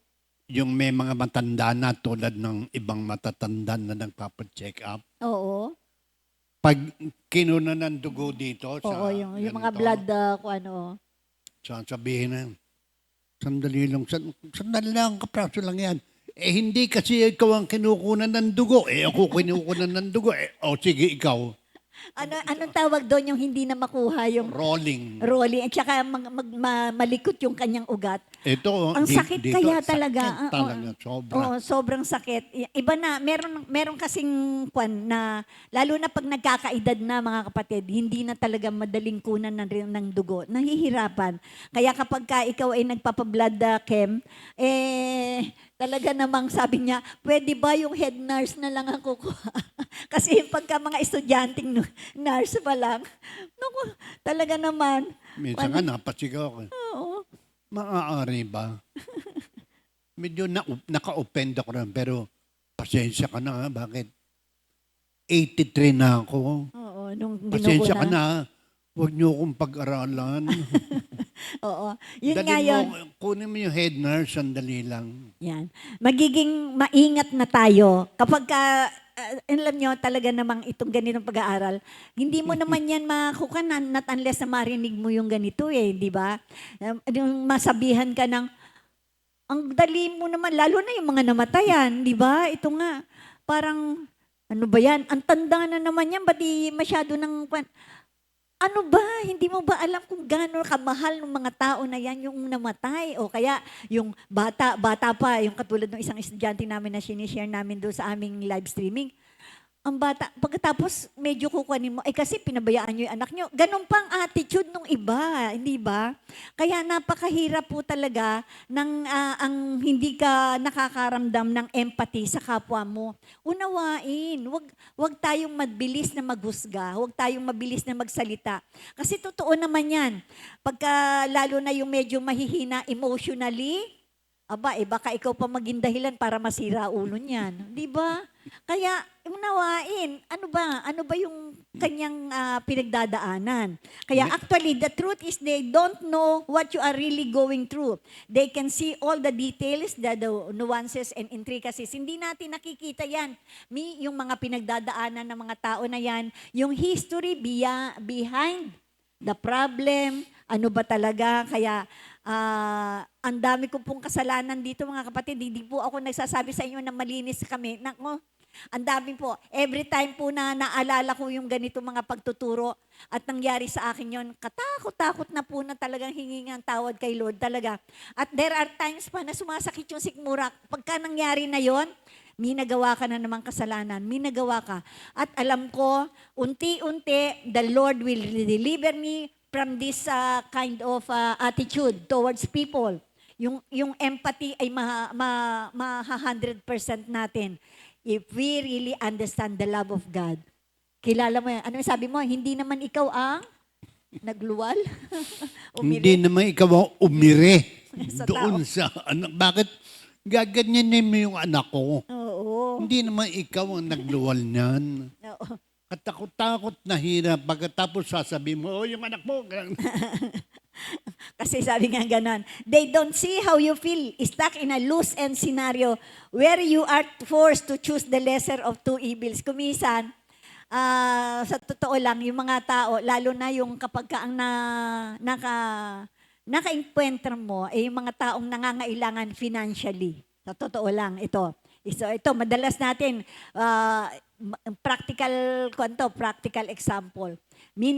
[SPEAKER 4] yung may mga matanda na tulad ng ibang matatanda na nagpapacheck up.
[SPEAKER 3] Oo.
[SPEAKER 4] Pag kinuna ng dugo dito sa
[SPEAKER 3] Oo, yung mga
[SPEAKER 4] ganito,
[SPEAKER 3] blood,
[SPEAKER 4] sasabihin na, sandali lang, kapraso lang yan. Hindi kasi ikaw ang kinukunan ng dugo. Ako kinukunan ng dugo. Sige, ikaw.
[SPEAKER 3] Anong tawag doon yung hindi na makuha yung
[SPEAKER 4] Rolling.
[SPEAKER 3] rolling at saka malikot yung kanyang ugat?
[SPEAKER 4] Ito,
[SPEAKER 3] Ang sakit
[SPEAKER 4] dito,
[SPEAKER 3] kaya
[SPEAKER 4] sakit
[SPEAKER 3] talaga.
[SPEAKER 4] talaga, sobra.
[SPEAKER 3] Oo, sobrang sakit. Iba na, meron kasing kwan na, lalo na pag nagkakaedad na mga kapatid, hindi na talaga madaling kunan ng dugo. Nahihirapan. Kaya kapag ikaw ay nagpapa-blood chem, talaga namang sabi niya, pwede ba yung head nurse na lang ang kukuha? Kasi pagka mga estudyanteng nurse pa lang, naku, talaga naman.
[SPEAKER 4] Minsan nga, napasigaw ako.
[SPEAKER 3] Oo.
[SPEAKER 4] Maaari ba? Medyo naka-offend ako rin, pero pasensya ka na, bakit? 83 na ako.
[SPEAKER 3] Oo, nung
[SPEAKER 4] Pasensya
[SPEAKER 3] ginugo
[SPEAKER 4] ka na. Huwag niyo akong pag-aralan.
[SPEAKER 3] Oo. Yun
[SPEAKER 4] Dali
[SPEAKER 3] nga yun.
[SPEAKER 4] kunin mo yung head nurse, sandali lang.
[SPEAKER 3] Yan. Magiging maingat na tayo kapag alam nyo, talaga namang itong ganitong pag-aaral, hindi mo naman yan makukanan not unless na marinig mo yung ganito di ba? Yung masabihan ka ng, ang dali mo naman, lalo na yung mga namatayan, di ba? Ito nga, parang, ano ba yan? Ang tanda na naman yan, ba't di masyado ng, ano ba? Hindi mo ba alam kung gaano kamahal ng mga tao na yan yung namatay? O kaya yung bata pa, yung katulad ng isang estudyante namin na sinishare namin doon sa aming live streaming. ang bata, pagkatapos medyo kukunin mo, kasi pinabayaan nyo yung anak nyo. Ganun pang attitude nung iba, hindi ba? Kaya napakahirap po talaga ng ang hindi ka nakakaramdam ng empathy sa kapwa mo. Unawain, wag tayong mabilis na maghusga, wag tayong mabilis na magsalita. Kasi totoo naman yan. Pagka lalo na yung medyo mahihina emotionally, baka ikaw pa maging dahilan para masira ulo niyan. Di ba? Kaya, unawain, ano ba yung kanyang pinagdadaanan? Kaya actually, the truth is they don't know what you are really going through. They can see all the details, the nuances and intricacies. Hindi natin nakikita yan. Yung mga pinagdadaanan ng mga tao na yan, yung history behind the problem, ano ba talaga? Kaya, ang dami ko pong kasalanan dito mga kapatid. Hindi po ako nagsasabi sa inyo na malinis kami. Nako, ang dami po. Every time po na naalala ko yung ganito mga pagtuturo at nangyari sa akin yon, katakot-takot na po na talagang hingi ng tawad kay Lord talaga. At there are times pa na sumasakit yung sikmura. Pagka nangyari na yon, may nagawa ka na namang kasalanan, may nagawa ka. At alam ko, unti-unti, the Lord will deliver me from this kind of attitude towards people. Yung empathy ay 100% natin if we really understand the love of God. Kilala mo yan. Ano yung sabi mo? Hindi naman ikaw ang nagluwal?
[SPEAKER 4] Hindi naman ikaw ang umire
[SPEAKER 3] Sa
[SPEAKER 4] doon sa anak. Bakit gaganyanin mo yung anak ko?
[SPEAKER 3] Oo.
[SPEAKER 4] Hindi naman ikaw ang nagluwal niyan.
[SPEAKER 3] Oo.
[SPEAKER 4] Katakot-takot na hirap. Pagkatapos sasabihin mo, yung anak mo.
[SPEAKER 3] Kasi sabi nga ganon, they don't see how you feel stuck in a loose-end scenario where you are forced to choose the lesser of two evils. Kumisan, sa totoo lang, yung mga tao, lalo na yung kapag ka ang naka-encuentro mo, yung mga taong nangangailangan financially. Sa totoo lang, ito. So, ito, madalas natin, practical example. May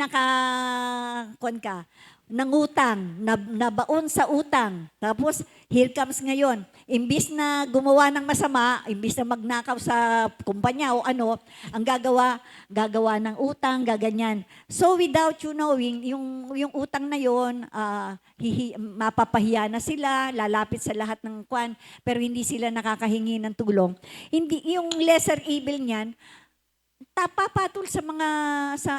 [SPEAKER 3] nangutang, nabaon sa utang. Tapos, here comes ngayon. Imbis na gumawa ng masama, imbis na magnakaw sa kumpanya o ano, ang gagawa ng utang, gaganyan. So, without you knowing, yung utang na yon, mapapahiya na sila, lalapit sa lahat ng kwan, pero hindi sila nakakahingi ng tulong. Hindi, yung lesser evil niyan, papatol sa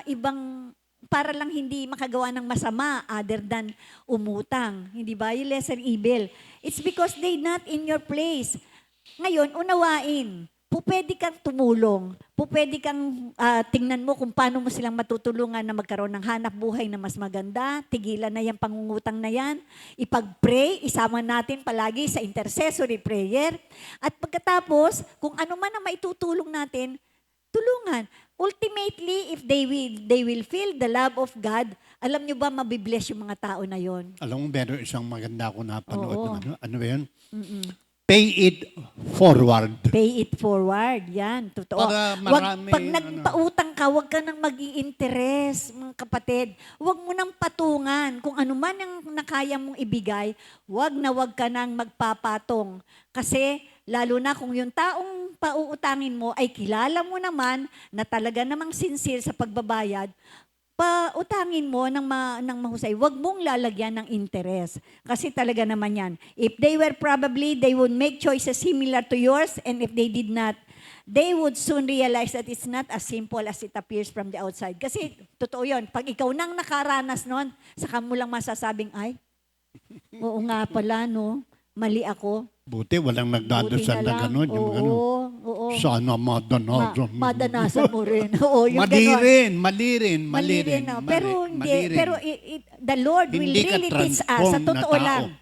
[SPEAKER 3] ibang para lang hindi makagawa ng masama other than umutang. Hindi ba? Yung lesser evil. It's because they not in your place. Ngayon, unawain. Pwede kang tumulong. Pwede kang tingnan mo kung paano mo silang matutulungan na magkaroon ng hanap buhay na mas maganda. Tigilan na yung pangungutang na yan. Ipag-pray, isama natin palagi sa intercessory prayer. At pagkatapos, kung ano man ang maitutulong natin, tulungan. Ultimately, if they will feel the love of God, alam nyo ba mabibless yung mga tao na yon?
[SPEAKER 4] Alam mo, meron isang maganda ako napanood.
[SPEAKER 3] Oo.
[SPEAKER 4] Ano ba yun? Pay it forward.
[SPEAKER 3] Pay it forward. Yan, totoo.
[SPEAKER 4] Para marami,
[SPEAKER 3] Pag nagpautang ka, huwag ka nang mag-i-interest, mga kapatid. Huwag mo nang patungan. Kung ano man ang nakaya mong ibigay, huwag ka nang magpapatong. Kasi, lalo na kung yung taong pauutangin mo ay kilala mo naman na talaga namang sincere sa pagbabayad, pautangin mo ng mahusay. Huwag mong lalagyan ng interest. Kasi talaga naman yan. If they would make choices similar to yours, and if they did not, they would soon realize that it's not as simple as it appears from the outside. Kasi, totoo yun. Pag ikaw nang nakaranas nun, saka mo lang masasabing, ay, oo nga pala, no? Mali ako.
[SPEAKER 4] Buti, walang nagdadasal na gano'n.
[SPEAKER 3] Oo.
[SPEAKER 4] Sana madanasan.
[SPEAKER 3] Madanasan mo rin. Oo, yung
[SPEAKER 4] Mali rin.
[SPEAKER 3] no? Pero hindi. Pero the Lord will
[SPEAKER 4] Hindi ka
[SPEAKER 3] really teach us. Sa
[SPEAKER 4] transform na
[SPEAKER 3] totoo
[SPEAKER 4] tao.
[SPEAKER 3] lang.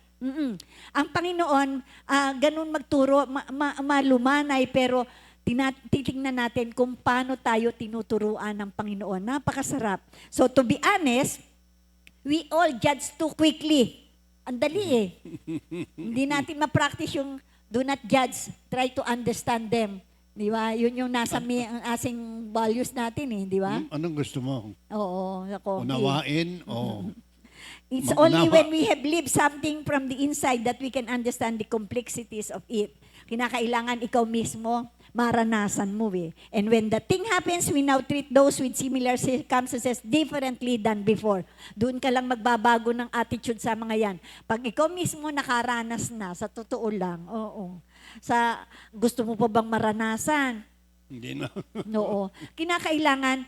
[SPEAKER 3] Ang Panginoon, ganun magturo, malumanay, pero titingnan natin kung paano tayo tinuturuan ng Panginoon. Napakasarap. So to be honest, we all judge too quickly. Ang dali eh. Hindi natin ma-practice yung do not judge, try to understand them. Di ba? Yun yung nasa asing values natin eh, di ba?
[SPEAKER 4] Anong gusto mo?
[SPEAKER 3] Oo, ako.
[SPEAKER 4] Unawain o...
[SPEAKER 3] It's only when we have lived something from the inside that we can understand the complexities of it. Kinakailangan ikaw mismo maranasan mo eh. And when the thing happens, we now treat those with similar circumstances differently than before. Doon ka lang magbabago ng attitude sa mga yan. Pag ikaw mismo nakaranas na, sa totoo lang, oo. Gusto mo pa bang maranasan?
[SPEAKER 4] Hindi na.
[SPEAKER 3] Oo. Kinakailangan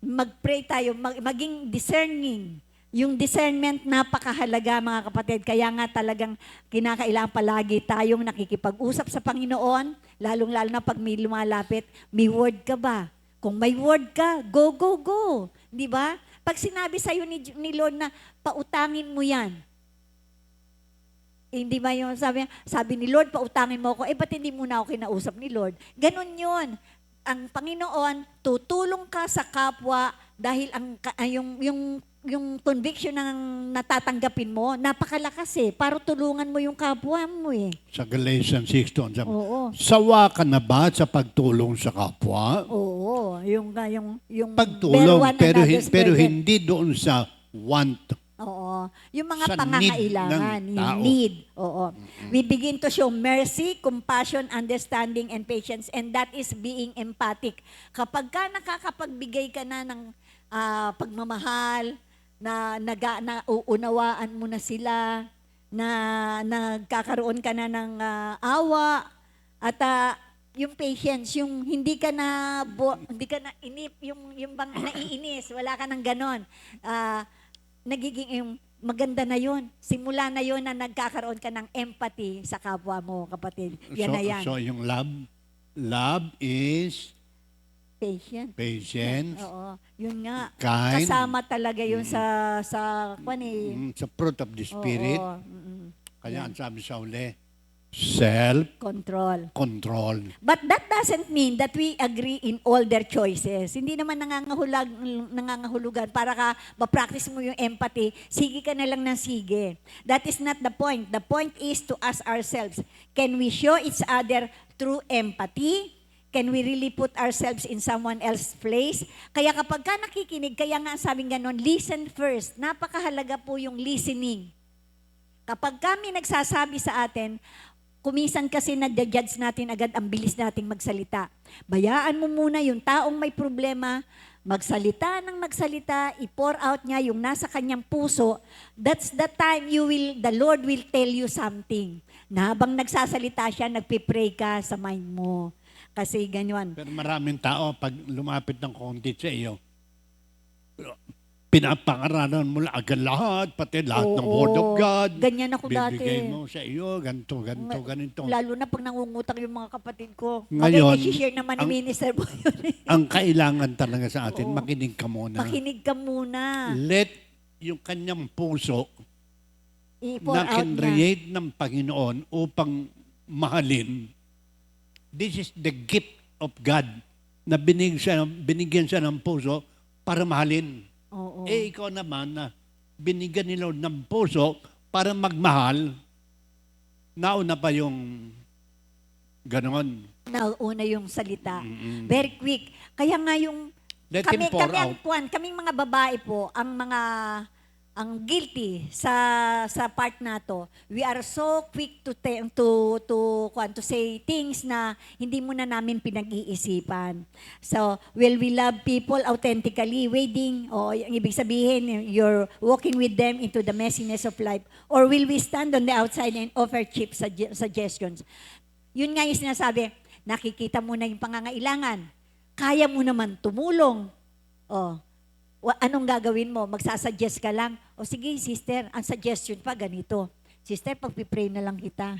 [SPEAKER 3] mag-pray tayo, maging discerning. Yung discernment napakahalaga mga kapatid. Kaya nga talagang kinakailangan palagi tayong nakikipag-usap sa Panginoon, lalong-lalo na pag may lumalapit, may word ka ba? Kung may word ka, go, go, go. Di ba? Pag sinabi sa'yo ni Lord na pautangin mo yan, hindi ba yung sabi ni Lord, pautangin mo ako, ba't hindi muna ako kinausap ni Lord? Ganon yun. Ang Panginoon, tutulong ka sa kapwa dahil yung conviction ng natatanggapin mo, napakalakas para tulungan mo yung kapwa mo
[SPEAKER 4] Sa Galatians 6:2,
[SPEAKER 3] Oo.
[SPEAKER 4] sawa ka na ba sa pagtulong sa kapwa?
[SPEAKER 3] Oo. Yung
[SPEAKER 4] Pagtulong,
[SPEAKER 3] bear one
[SPEAKER 4] pero
[SPEAKER 3] another's burden.
[SPEAKER 4] hindi doon sa want.
[SPEAKER 3] Oo. Yung mga
[SPEAKER 4] Sa
[SPEAKER 3] pangangailangan,
[SPEAKER 4] need ng
[SPEAKER 3] yung
[SPEAKER 4] tao.
[SPEAKER 3] need. Oo. We begin to show mercy, compassion, understanding, and patience, and that is being empathic. Kapag ka nakakapagbigay ka na ng pagmamahal, na nauunawaan mo na sila, na nagkakaroon ka na ng awa, at yung patience, yung hindi ka na inip, yung bang naiinis, wala ka ng ganon. Nagiging yung maganda na yun. Simula na yun na nagkakaroon ka ng empathy sa kapwa mo, kapatid. Yan na yan.
[SPEAKER 4] So yung love is
[SPEAKER 3] Patience.
[SPEAKER 4] patience,
[SPEAKER 3] Oo. Yun nga.
[SPEAKER 4] kind,
[SPEAKER 3] Kasama talaga yun sa
[SPEAKER 4] sa fruit of the Spirit.
[SPEAKER 3] Oo.
[SPEAKER 4] Kaya ang sabi sa uli, self-control.
[SPEAKER 3] Control. But that doesn't mean that we agree in all their choices. Hindi naman nangangahulugan para ka ma-practice mo yung empathy, sige ka na lang ng sige. That is not the point. The point is to ask ourselves, can we show each other true empathy? Can we really put ourselves in someone else's place? Kaya kapag ka nakikinig, kaya nga sabing ganon, listen first. Napakahalaga po yung listening. Kapag kami nagsasabi sa atin, kumisan kasi na-judge natin agad, ang bilis nating magsalita. Bayaan mo muna yung taong may problema, magsalita ng magsalita, i-pour out niya yung nasa kanyang puso. That's the time the Lord will tell you something. Na habang nagsasalita siya, nagpipray ka sa mind mo. Kasi ganyan.
[SPEAKER 4] Pero maraming tao, pag lumapit ng konti sa iyo, pinapangaralan mo agad lahat, pati lahat ng Word of God.
[SPEAKER 3] Ganyan ako dati.
[SPEAKER 4] Bibigay mo sa iyo, ganito, ganito.
[SPEAKER 3] Lalo na pag nangungutang yung mga kapatid ko.
[SPEAKER 4] Ngayon,
[SPEAKER 3] i-share naman ni Minister po yun.
[SPEAKER 4] Ang kailangan talaga sa atin,
[SPEAKER 3] Oo.
[SPEAKER 4] makinig ka muna.
[SPEAKER 3] Makinig ka muna.
[SPEAKER 4] Let yung kanyang puso
[SPEAKER 3] I-pour
[SPEAKER 4] na
[SPEAKER 3] out niya.
[SPEAKER 4] kinreate ng Panginoon upang mahalin. This is the gift of God na binigyan siya ng puso para mahalin.
[SPEAKER 3] Oo.
[SPEAKER 4] Ikaw naman na binigyan ni Lord ng puso para magmahal, nauna pa yung ganon.
[SPEAKER 3] Nauna yung salita. Very quick. Kaya nga yung
[SPEAKER 4] Let him pour out.
[SPEAKER 3] kaming mga babae po, ang guilty sa part na to. We are so quick to say things na hindi muna namin pinag-iisipan. So, will we love people authentically, wading, yung ibig sabihin, you're walking with them into the messiness of life, or will we stand on the outside and offer cheap suggestions? Yun nga yung sinasabi, nakikita mo na yung pangangailangan. Kaya mo naman tumulong. Anong gagawin mo? Magsasuggest ka lang. O sige, sister, ang suggestion pa ganito. Sister, pagpipray na lang kita.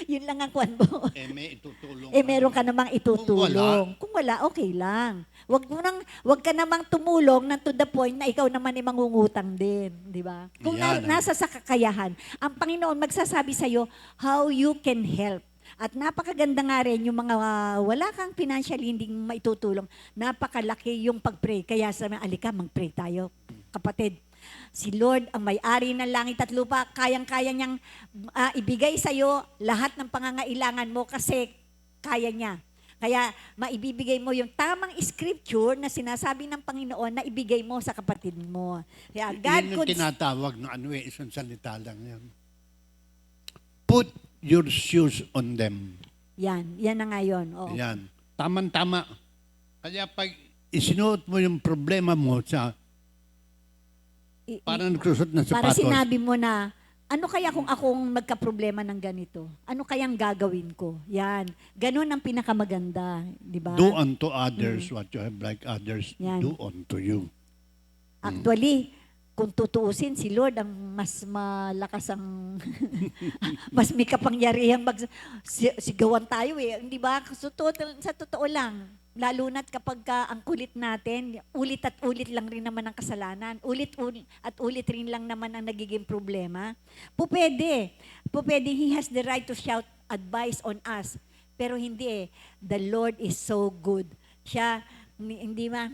[SPEAKER 3] Yun lang ang kwan mo.
[SPEAKER 4] May itutulong.
[SPEAKER 3] Meron ka namang itutulong. Kung wala, okay lang. Wag ka namang tumulong na to the point na ikaw naman ay mangungutang din. Di ba? Kung nasa sa kakayahan, ang Panginoon magsasabi sa'yo how you can help. At napakaganda nga rin yung mga wala kang financially hindi maitutulong. Napakalaki yung pag-pray. Kaya sabi, alika, mag-pray tayo. Kapatid, si Lord, ang may-ari ng langit at lupa, kayang-kaya niyang ibigay sa'yo lahat ng pangangailangan mo kasi kaya niya. Kaya maibibigay mo yung tamang scripture na sinasabi ng Panginoon na ibigay mo sa kapatid mo. Kaya God
[SPEAKER 4] yun yung tinatawag na isang salita lang yan. Put your shoes on them.
[SPEAKER 3] Yan na nga yun. Oo.
[SPEAKER 4] Yan. Tama-tama. Kaya pag isinuot mo yung problema mo sa parang nagsusot na
[SPEAKER 3] Para
[SPEAKER 4] sapatos.
[SPEAKER 3] sinabi mo na, ano kaya kung akong magka-problema ng ganito? Ano kayang gagawin ko? Yan. Ganun ang pinakamaganda. Di ba?
[SPEAKER 4] Do unto others what you have like others
[SPEAKER 3] Yan.
[SPEAKER 4] do unto you.
[SPEAKER 3] Actually, kung tutuusin, si Lord ang mas malakas ang, mas may kapangyarihang sigawan tayo eh. Hindi ba? Sa totoo lang, lalo na't kapag ang kulit natin, ulit at ulit lang rin naman ang kasalanan. Ulit at ulit rin lang naman ang nagiging problema. Pupwede. He has the right to shout advice on us. Pero hindi eh. The Lord is so good. Siya, hindi ba?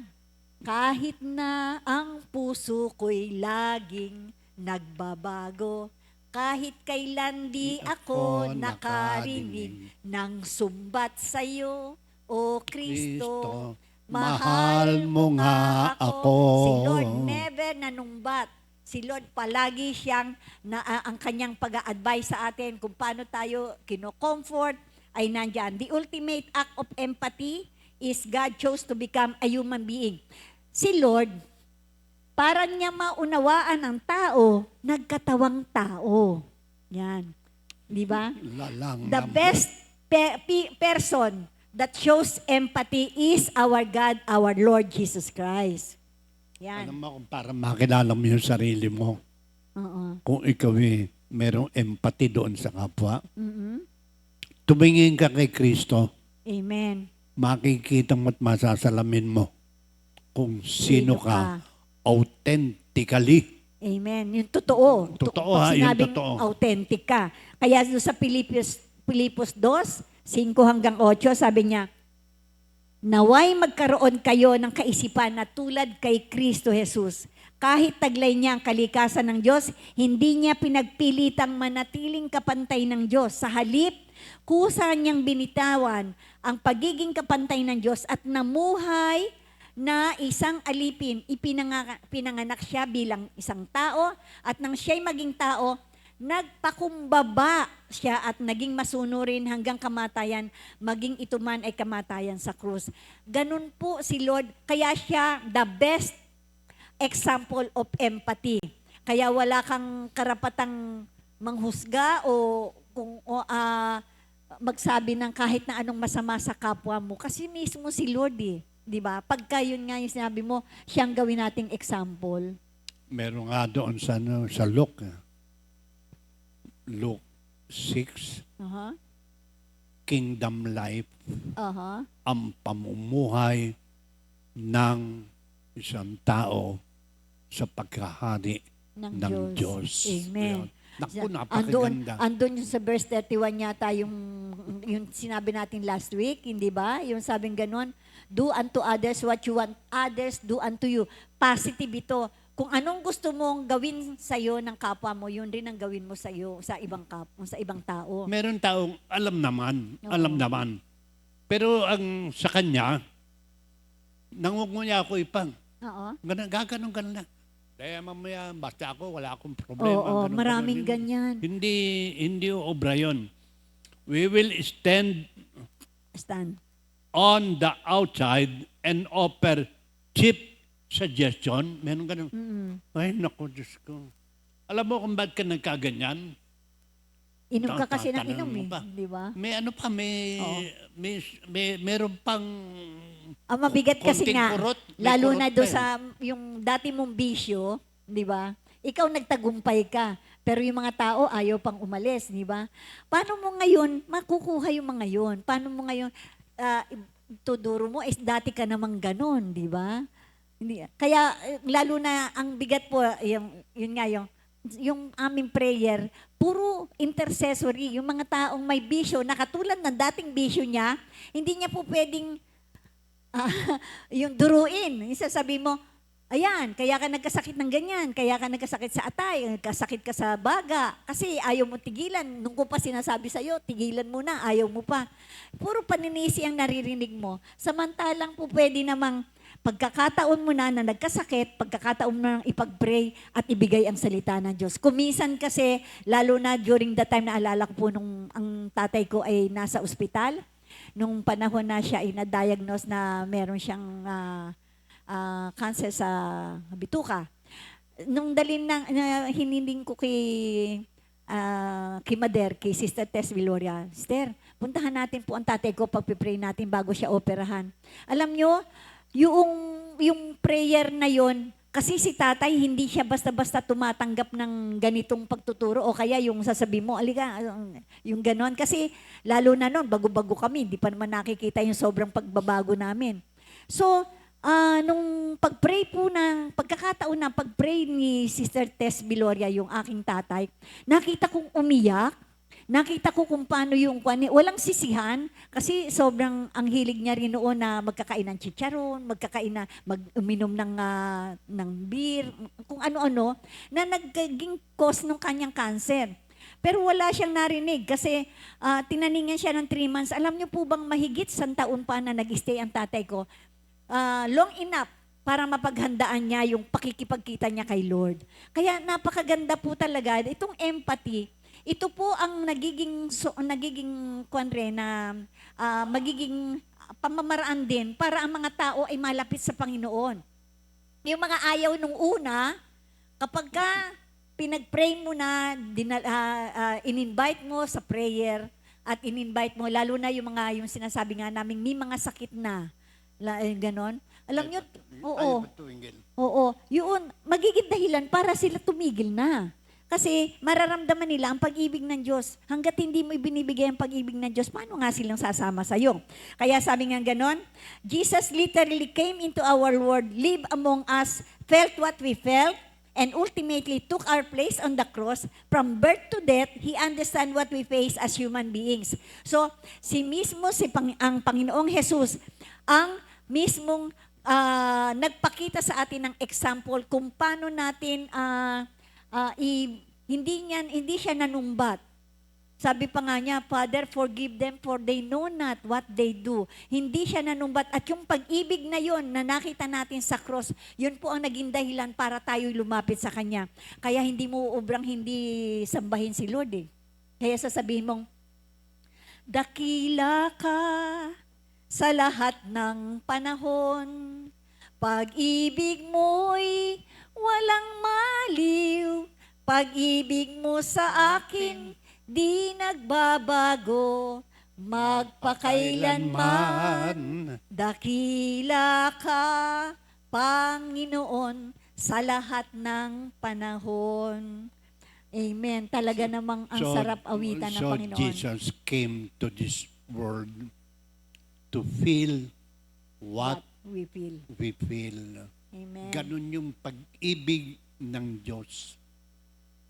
[SPEAKER 3] Kahit na ang puso ko'y laging nagbabago, kahit kailan di ako nakarinig ng sumbat sa'yo, O Kristo, mahal mo nga ako. Si Lord never nanumbat. Si Lord palagi siyang ang kanyang pag-a-advise sa atin kung paano tayo kino-comfort ay nandyan. The ultimate act of empathy is God chose to become a human being. Si Lord, para niya maunawaan ang tao, nagkatawang tao. Yan. Di ba? The best person that shows empathy is our God, our Lord Jesus Christ. Yan.
[SPEAKER 4] Alam mo, para makilala mo yung sarili mo.
[SPEAKER 3] Oo.
[SPEAKER 4] Kung ikaw merong empathy doon sa kapwa,
[SPEAKER 3] Mm-mm.
[SPEAKER 4] tumingin ka kay Kristo,
[SPEAKER 3] Amen.
[SPEAKER 4] makikita mo at masasalamin mo kung sino ka authentically.
[SPEAKER 3] Amen. Yung totoo.
[SPEAKER 4] Totoo,
[SPEAKER 3] Pag
[SPEAKER 4] yung
[SPEAKER 3] sinabing
[SPEAKER 4] totoo.
[SPEAKER 3] authentic ka. Kaya doon sa Pilipos 2, 5-8, sabi niya, naway magkaroon kayo ng kaisipan na tulad kay Kristo Jesus. Kahit taglay niya ang kalikasan ng Diyos, hindi niya pinagpilitang manatiling kapantay ng Diyos. Sa halip, kusa niyang binitawan ang pagiging kapantay ng Diyos at namuhay na isang alipin. Pinanganak siya bilang isang tao at nang siya'y maging tao, nagpakumbaba siya at naging masunurin hanggang kamatayan, maging ito man ay kamatayan sa krus. Ganun po si Lord, kaya siya the best example of empathy. Kaya wala kang karapatang manghusga o magsabi ng kahit na anong masama sa kapwa mo. Kasi mismo si Lord di ba? Pagka yun nga yung sinabi mo, siyang gawin nating example.
[SPEAKER 4] Meron nga doon sa Luke 6,
[SPEAKER 3] Uh-huh.
[SPEAKER 4] kingdom life,
[SPEAKER 3] Uh-huh.
[SPEAKER 4] ang pamumuhay ng isang tao sa pagkahari ng Diyos.
[SPEAKER 3] Amen.
[SPEAKER 4] Ayan. Naku, napakaganda.
[SPEAKER 3] Andun yung sa verse 31 yata yung sinabi natin last week, hindi ba? Yung sabing ganon, do unto others what you want others do unto you. Positive ito. Kung anong gusto mong gawin sa'yo ng kapwa mo, yun rin ang gawin mo sa'yo, sa ibang tao.
[SPEAKER 4] Meron taong alam naman. Pero ang sa kanya, nangungunya ako ipang.
[SPEAKER 3] Oo.
[SPEAKER 4] Gaganon lang. Kaya mamaya, basta ako, wala akong problema.
[SPEAKER 3] Oo,
[SPEAKER 4] Ganun,
[SPEAKER 3] maraming
[SPEAKER 4] ganun.
[SPEAKER 3] ganyan.
[SPEAKER 4] Hindi obra yun. We will stand
[SPEAKER 3] Stand.
[SPEAKER 4] on the outside and offer cheap suggestion. Meron ganun. Ay, naku, Diyos ko. Alam mo kung ba't ka nagkaganyan?
[SPEAKER 3] Inom ka kasi ng
[SPEAKER 4] Tatanungin
[SPEAKER 3] inom
[SPEAKER 4] mo
[SPEAKER 3] eh.
[SPEAKER 4] pa.
[SPEAKER 3] Di ba?
[SPEAKER 4] May ano pa, meron pang
[SPEAKER 3] Ang mabigat kasi
[SPEAKER 4] konting
[SPEAKER 3] nga,
[SPEAKER 4] kurot. May
[SPEAKER 3] lalo
[SPEAKER 4] kurot
[SPEAKER 3] na
[SPEAKER 4] pa
[SPEAKER 3] doon
[SPEAKER 4] eh.
[SPEAKER 3] sa yung dati mong bisyo, di ba? Ikaw nagtagumpay ka, pero yung mga tao ayaw pang umalis, di ba? Paano mo ngayon makukuha yung mga yun? Paano mo ngayon tuduro mo is dati ka namang ganon, di ba? Kaya lalo na ang bigat po yung aming prayer, puro intercessory. Yung mga taong may bisyo, na katulad ng dating bisyo niya, hindi niya po pwedeng yung duruin. Sasabi mo, ayan, kaya ka nagkasakit ng ganyan, kaya ka nagkasakit sa atay, nagkasakit ka sa baga, kasi ayaw mo tigilan. Nung ko pa sinasabi sa'yo, tigilan mo na, ayaw mo pa. Puro paninisi ang naririnig mo. Samantalang po pwede namang pagkakataon mo na nagkasakit, pagkakataon mo na ipag-pray at ibigay ang salita ng Diyos. Kuminsan kasi, lalo na during the time na alala ko po nung ang ang tatay ko ay nasa ospital. Nung panahon na siya ay na-diagnose na meron siyang cancer sa bituka. Nung dalin hiniling ko kay Mader, kay Sister Tess Viloria, Sister, puntahan natin po ang tatay ko, pagpipray natin bago siya operahan. Alam nyo, yung prayer na yon, kasi si tatay, hindi siya basta-basta tumatanggap ng ganitong pagtuturo o kaya yung sasabi mo, alika, yung ganon. Kasi lalo na noon, bago-bago kami, hindi pa naman nakikita yung sobrang pagbabago namin. So, nung pagkakataon na pag-pray ni Sister Tess Viloria, yung aking tatay, nakita kong umiyak. Nakita ko kung paano walang sisihan, kasi sobrang ang hilig niya rin noon na magkakain ng chicharon, uminom ng beer, kung ano-ano, na nagiging cause ng kanyang cancer. Pero wala siyang narinig kasi tinaningan siya ng 3 months. Alam niyo po bang mahigit 1 taon pa na nag-stay ang tatay ko? Long enough para mapaghandaan niya yung pakikipagkita niya kay Lord. Kaya napakaganda po talaga itong empathy. Ito po ang magiging pamamaraan din para ang mga tao ay malapit sa Panginoon. Yung mga ayaw nung una, kapag ka pinag-pray mo na, in-invite mo sa prayer at in-invite mo, lalo na yung sinasabi nga namin, may mga sakit na, ganon. Alam nyo, oo, yun, magiging dahilan para sila tumigil na. Kasi mararamdaman nila ang pag-ibig ng Diyos. Hanggat hindi mo ibinibigay ang pag-ibig ng Diyos, paano nga silang sasama sa'yo? Kaya sabi nga ganon, Jesus literally came into our world, lived among us, felt what we felt, and ultimately took our place on the cross. From birth to death, He understands what we face as human beings. So, ang Panginoong Jesus, ang mismong nagpakita sa atin ng example kung paano natin hindi siya nanumbat. Sabi pa nga niya, Father, forgive them for they know not what they do. Hindi siya nanumbat. At yung pag-ibig na yon na nakita natin sa cross, yun po ang naging dahilan para tayo lumapit sa Kanya. Kaya hindi sambahin si Lord eh. Kaya sasabihin mong, dakila ka sa lahat ng panahon, pag-ibig mo'y walang maliw, pag-ibig mo sa akin, di nagbabago, magpakailanman. Dakila ka, Panginoon, sa lahat ng panahon. Amen. Talaga namang ang sarap awitan ng Panginoon.
[SPEAKER 4] So Jesus came to this world to feel what
[SPEAKER 3] we feel.
[SPEAKER 4] we feel.
[SPEAKER 3] Amen.
[SPEAKER 4] Ganun yung pag-ibig ng Diyos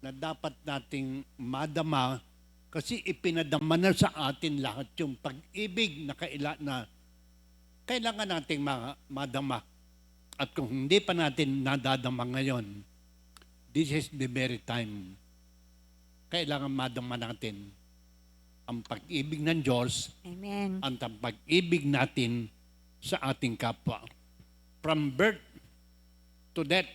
[SPEAKER 4] na dapat nating madama kasi ipinadama na sa atin lahat yung pag-ibig na kailangan nating madama. At kung hindi pa natin nadadama ngayon, this is the very time. Kailangan madama natin ang pag-ibig ng Diyos.
[SPEAKER 3] Amen.
[SPEAKER 4] Ang pag-ibig natin sa ating kapwa. From birth to death,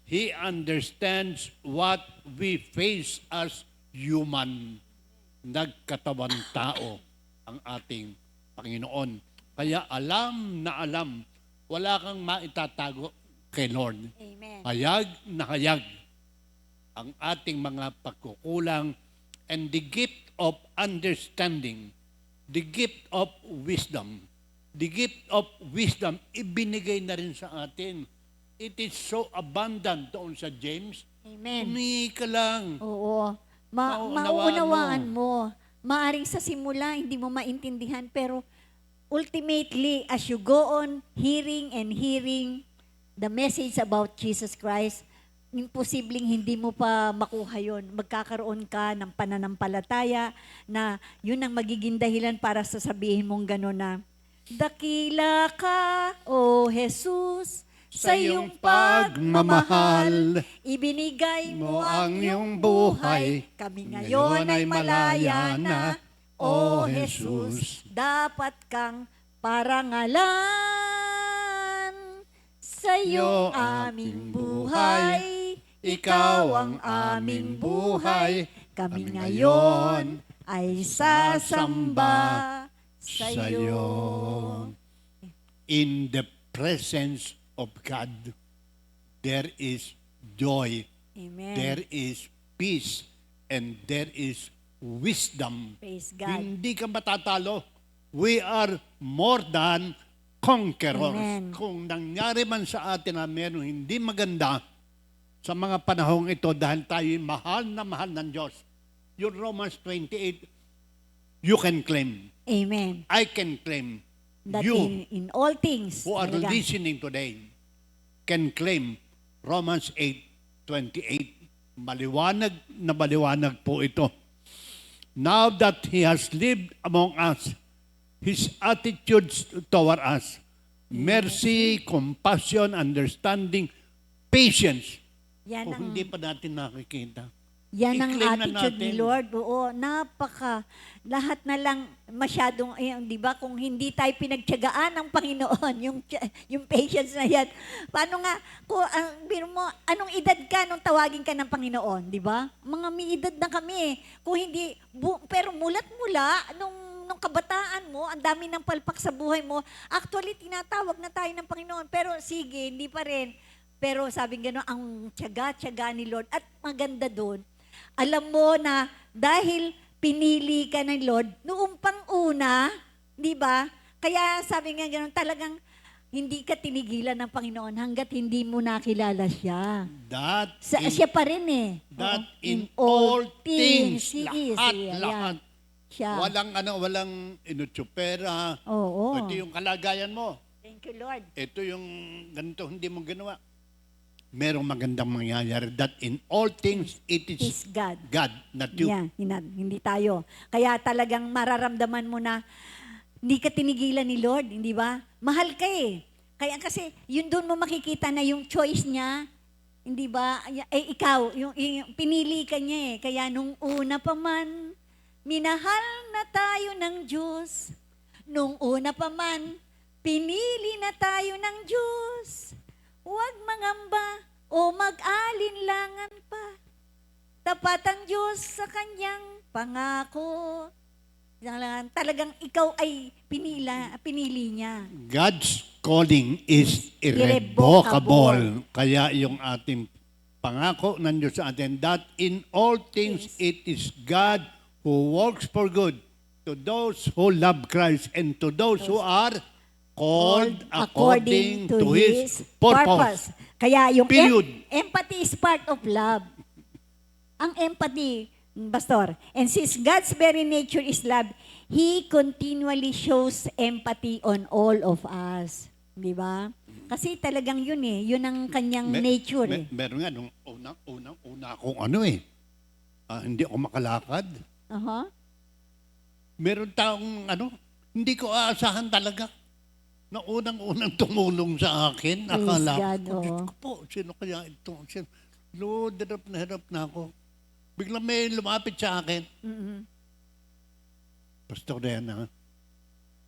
[SPEAKER 4] He understands what we face as human. Nagkatawan tao ang ating Panginoon. Kaya alam na alam, wala kang maitatago kay Lord.
[SPEAKER 3] Amen.
[SPEAKER 4] Hayag na hayag ang ating mga pagkukulang and the gift of understanding, the gift of wisdom. The gift of wisdom, ibinigay na rin sa atin. It is so abundant doon sa James.
[SPEAKER 3] Amen.
[SPEAKER 4] Humingi ka lang.
[SPEAKER 3] Oo. Mauunawaan mo. Maaring sa simula, hindi mo maintindihan, pero ultimately, as you go on hearing the message about Jesus Christ, imposibleng hindi mo pa makuha yon. Magkakaroon ka ng pananampalataya na yun ang magiging dahilan para sasabihin mong gano'n na, dakila ka, O Jesus, sa iyong pagmamahal, ibinigay mo ang iyong buhay. Kami ngayon ay malaya na, O Jesus, dapat kang parangalan. Sa iyong aming buhay, ikaw ang aming buhay. Kami ngayon ay sasamba sa'yo.
[SPEAKER 4] In the presence of God, there is joy,
[SPEAKER 3] Amen.
[SPEAKER 4] there is peace, and there is wisdom.
[SPEAKER 3] Praise God.
[SPEAKER 4] Hindi ka matatalo. We are more than conquerors.
[SPEAKER 3] Amen.
[SPEAKER 4] Kung nangyari man sa atin na meron hindi maganda sa mga panahong ito dahil tayo'y mahal na mahal ng Diyos, yung Romans 28, you can claim.
[SPEAKER 3] Amen.
[SPEAKER 4] I can claim.
[SPEAKER 3] That
[SPEAKER 4] You
[SPEAKER 3] in all things,
[SPEAKER 4] who are
[SPEAKER 3] talaga,
[SPEAKER 4] listening today can claim Romans 8:28. Maliwanag na maliwanag po ito. Now that He has lived among us, His attitudes toward us, mercy, compassion, understanding, patience.
[SPEAKER 3] yan
[SPEAKER 4] Kung
[SPEAKER 3] ang,
[SPEAKER 4] hindi pa natin nakikita.
[SPEAKER 3] yan ang
[SPEAKER 4] i-claim na
[SPEAKER 3] attitude ni
[SPEAKER 4] natin.
[SPEAKER 3] Lord. Oo, lahat na lang masyadong, di ba, kung hindi tayo pinagtiyagaan ng Panginoon, yung patience na yan. Paano nga, biro mo, anong edad ka nung tawagin ka ng Panginoon, di ba? Mga may edad na kami. Kung hindi, pero mulat-mula, nung kabataan mo, ang dami ng palpak sa buhay mo, actually, tinatawag na tayo ng Panginoon. Pero sige, hindi pa rin. Pero sabi gano'n, ang tiyaga-tiyaga ni Lord. At maganda doon, alam mo na dahil pinili ka ng Lord, noong pang-una, di ba? Kaya sabi nga gano'n, talagang hindi ka tinigilan ng Panginoon hanggat hindi mo nakilala siya.
[SPEAKER 4] That
[SPEAKER 3] Siya pa rin eh.
[SPEAKER 4] That
[SPEAKER 3] Oo.
[SPEAKER 4] in all things,
[SPEAKER 3] He is.
[SPEAKER 4] lahat,
[SPEAKER 3] Ayan.
[SPEAKER 4] lahat.
[SPEAKER 3] Siya.
[SPEAKER 4] Walang inutsupera.
[SPEAKER 3] Oo.
[SPEAKER 4] Ito yung kalagayan mo.
[SPEAKER 3] Thank you, Lord.
[SPEAKER 4] Ito yung ganito, hindi mo ginawa. Merong magandang mangyayari. That in all things, it is
[SPEAKER 3] Is God.
[SPEAKER 4] God, not you.
[SPEAKER 3] Yeah, hindi tayo. Kaya talagang mararamdaman mo na hindi ka tinigilan ni Lord, hindi ba? Mahal ka eh. Kaya kasi, yun doon mo makikita na yung choice niya, hindi ba? Ikaw, yung pinili ka niya eh. Kaya nung una pa man, minahal na tayo ng Diyos. Nung una pa man, pinili na tayo ng Diyos. Huwag mangamba o mag-alinlangan pa. Tapat ang Diyos sa kanyang pangako. Talagang ikaw ay pinili niya.
[SPEAKER 4] God's calling is irrevocable. Kaya yung ating pangako ng Diyos sa atin, that in all things, it is God who works for good to those who love Christ and to those who are called according to His purpose.
[SPEAKER 3] Kaya yung
[SPEAKER 4] Period.
[SPEAKER 3] empathy is part of love. Ang empathy, Pastor, and since God's very nature is love, He continually shows empathy on all of us. Di ba? Kasi talagang yun eh. Yun ang kanyang nature eh.
[SPEAKER 4] Meron nga, nung una akong hindi ako makalakad.
[SPEAKER 3] Aha.
[SPEAKER 4] Meron taong hindi ko aasahan talaga. Na unang tumulong sa akin,
[SPEAKER 3] Praise
[SPEAKER 4] akala
[SPEAKER 3] God,
[SPEAKER 4] ko, Diyos
[SPEAKER 3] oo.
[SPEAKER 4] ko po, sino kaya ito? Lord, hirap na ako. Bigla may lumapit sa akin.
[SPEAKER 3] Mm-hmm.
[SPEAKER 4] Pastor Diana,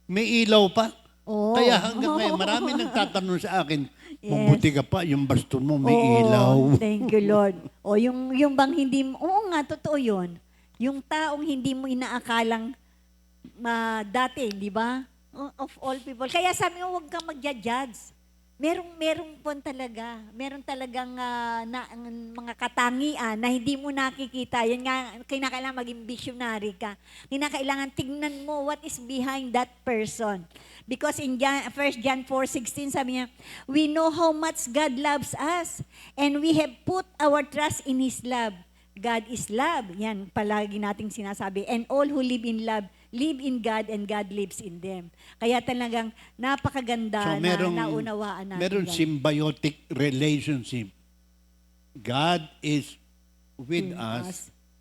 [SPEAKER 4] may ilaw pa.
[SPEAKER 3] Oo.
[SPEAKER 4] Kaya hanggang ngayon, marami nagtatanong sa akin,
[SPEAKER 3] Yes.
[SPEAKER 4] mabuti ka pa, yung baston mo may
[SPEAKER 3] Oo,
[SPEAKER 4] ilaw.
[SPEAKER 3] Thank you, Lord. O yung bang hindi mo, oo nga, totoo yun. Yung taong hindi mo inaakalang dati, di ba? Of all people. Kaya sabi mo, huwag kang magja-judge. Merong po talaga. Meron talagang mga katangian na hindi mo nakikita. Yan nga, kinakailangan maging visionary ka. Kinakailangan tignan mo what is behind that person. Because in 1 John 4:16, sabi niya, we know how much God loves us and we have put our trust in His love. God is love. Yan, palagi nating sinasabi. And all who live in love, live in God and God lives in them. Kaya talagang napakaganda na naunawaan natin.
[SPEAKER 4] Meron
[SPEAKER 3] yan.
[SPEAKER 4] symbiotic relationship. God is with
[SPEAKER 3] In
[SPEAKER 4] us
[SPEAKER 3] us.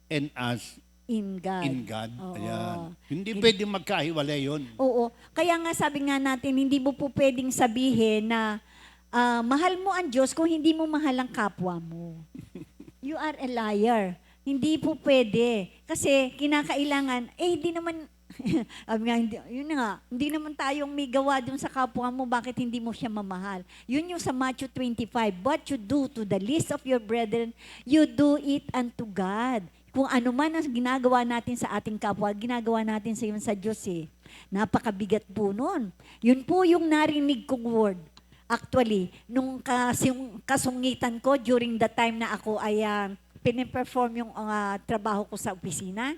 [SPEAKER 4] and us
[SPEAKER 3] In God.
[SPEAKER 4] in God.
[SPEAKER 3] Oo.
[SPEAKER 4] Ayan. Hindi pwedeng magkahiwalay yun.
[SPEAKER 3] Oo. Kaya nga sabi nga natin, hindi mo po pwedeng sabihin na mahal mo ang Diyos kung hindi mo mahal ang kapwa mo. You are a liar. Hindi po pwede. Kasi kinakailangan, hindi naman, yun nga, hindi naman tayong may gawa dun sa kapwa mo, bakit hindi mo siya mamahal? Yun yung sa Matthew 25, what you do to the least of your brethren, you do it unto God. kung ano man ang ginagawa natin sa ating kapwa, ginagawa natin sa Diyos eh. Napakabigat po nun. Yun po yung narinig kong word. Actually, nung kasungitan ko during the time na ako ay piniperform yung trabaho ko sa opisina.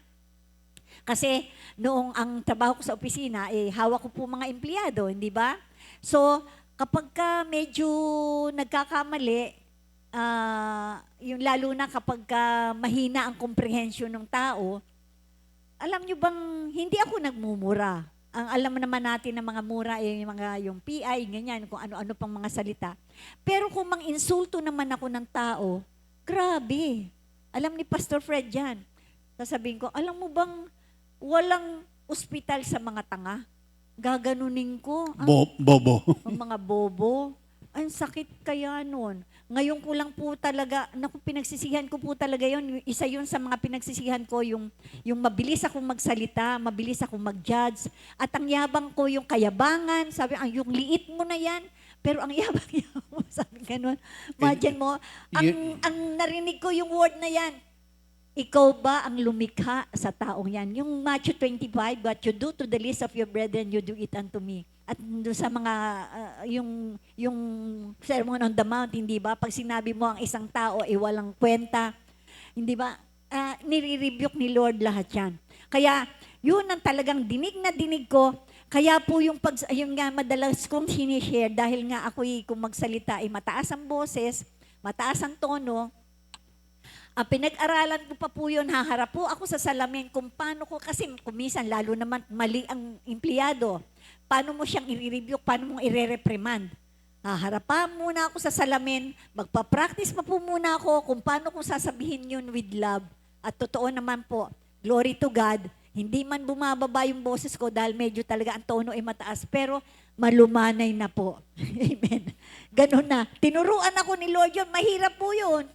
[SPEAKER 3] Kasi noong ang trabaho ko sa opisina, hawak ko po mga empleyado, hindi ba? So, kapag ka medyo nagkakamali, yung lalo na kapag mahina ang comprehension ng tao, alam nyo bang hindi ako nagmumura. Ang alam naman natin na mga mura yung PI, ganyan, kung ano-ano pang mga salita. Pero kung mang-insulto naman ako ng tao, grabe. Alam ni Pastor Fred yan. Sasabihin ko, alam mo bang walang ospital sa mga tanga? Gaganunin ko.
[SPEAKER 4] Bobo.
[SPEAKER 3] Ang mga bobo. Ang sakit kaya nun. Ngayon ko lang po talaga, pinagsisihan ko po talaga yun. Isa yun sa mga pinagsisihan ko, yung mabilis akong magsalita, mabilis akong mag-judge. At ang yabang ko, yung kayabangan, sabi, yung liit mo na yan, pero ang yabang mo, sabi ganun. Imagine mo, ang narinig ko yung word na yan, ikaw ba ang lumikha sa taong yan? Yung Matthew 25, what you do to the least of your brethren, you do it unto me. At doon sa mga, yung Sermon on the Mount, hindi ba? Pag sinabi mo ang isang tao, walang kwenta, hindi ba? Nire-rebuke ni Lord lahat yan. Kaya, yun ang talagang dinig na dinig ko. Kaya po yung nga madalas kong sinishare, dahil nga ako'y kung magsalita, mataas ang boses, mataas ang tono, pinag-aralan ko pa po yun, haharap po ako sa salamin kung paano ko, kasi kumisan, lalo naman mali ang empleyado. Paano mo siyang i-review, paano mo i-reprimand. Haharap pa muna ako sa salamin, magpa-practice pa po muna ako kung paano ko sasabihin yun with love. At totoo naman po, glory to God, hindi man bumababa yung boses ko dahil medyo talaga ang tono ay mataas, pero malumanay na po. Amen. Ganun na. Tinuruan ako ni Lord yun, mahirap po yun.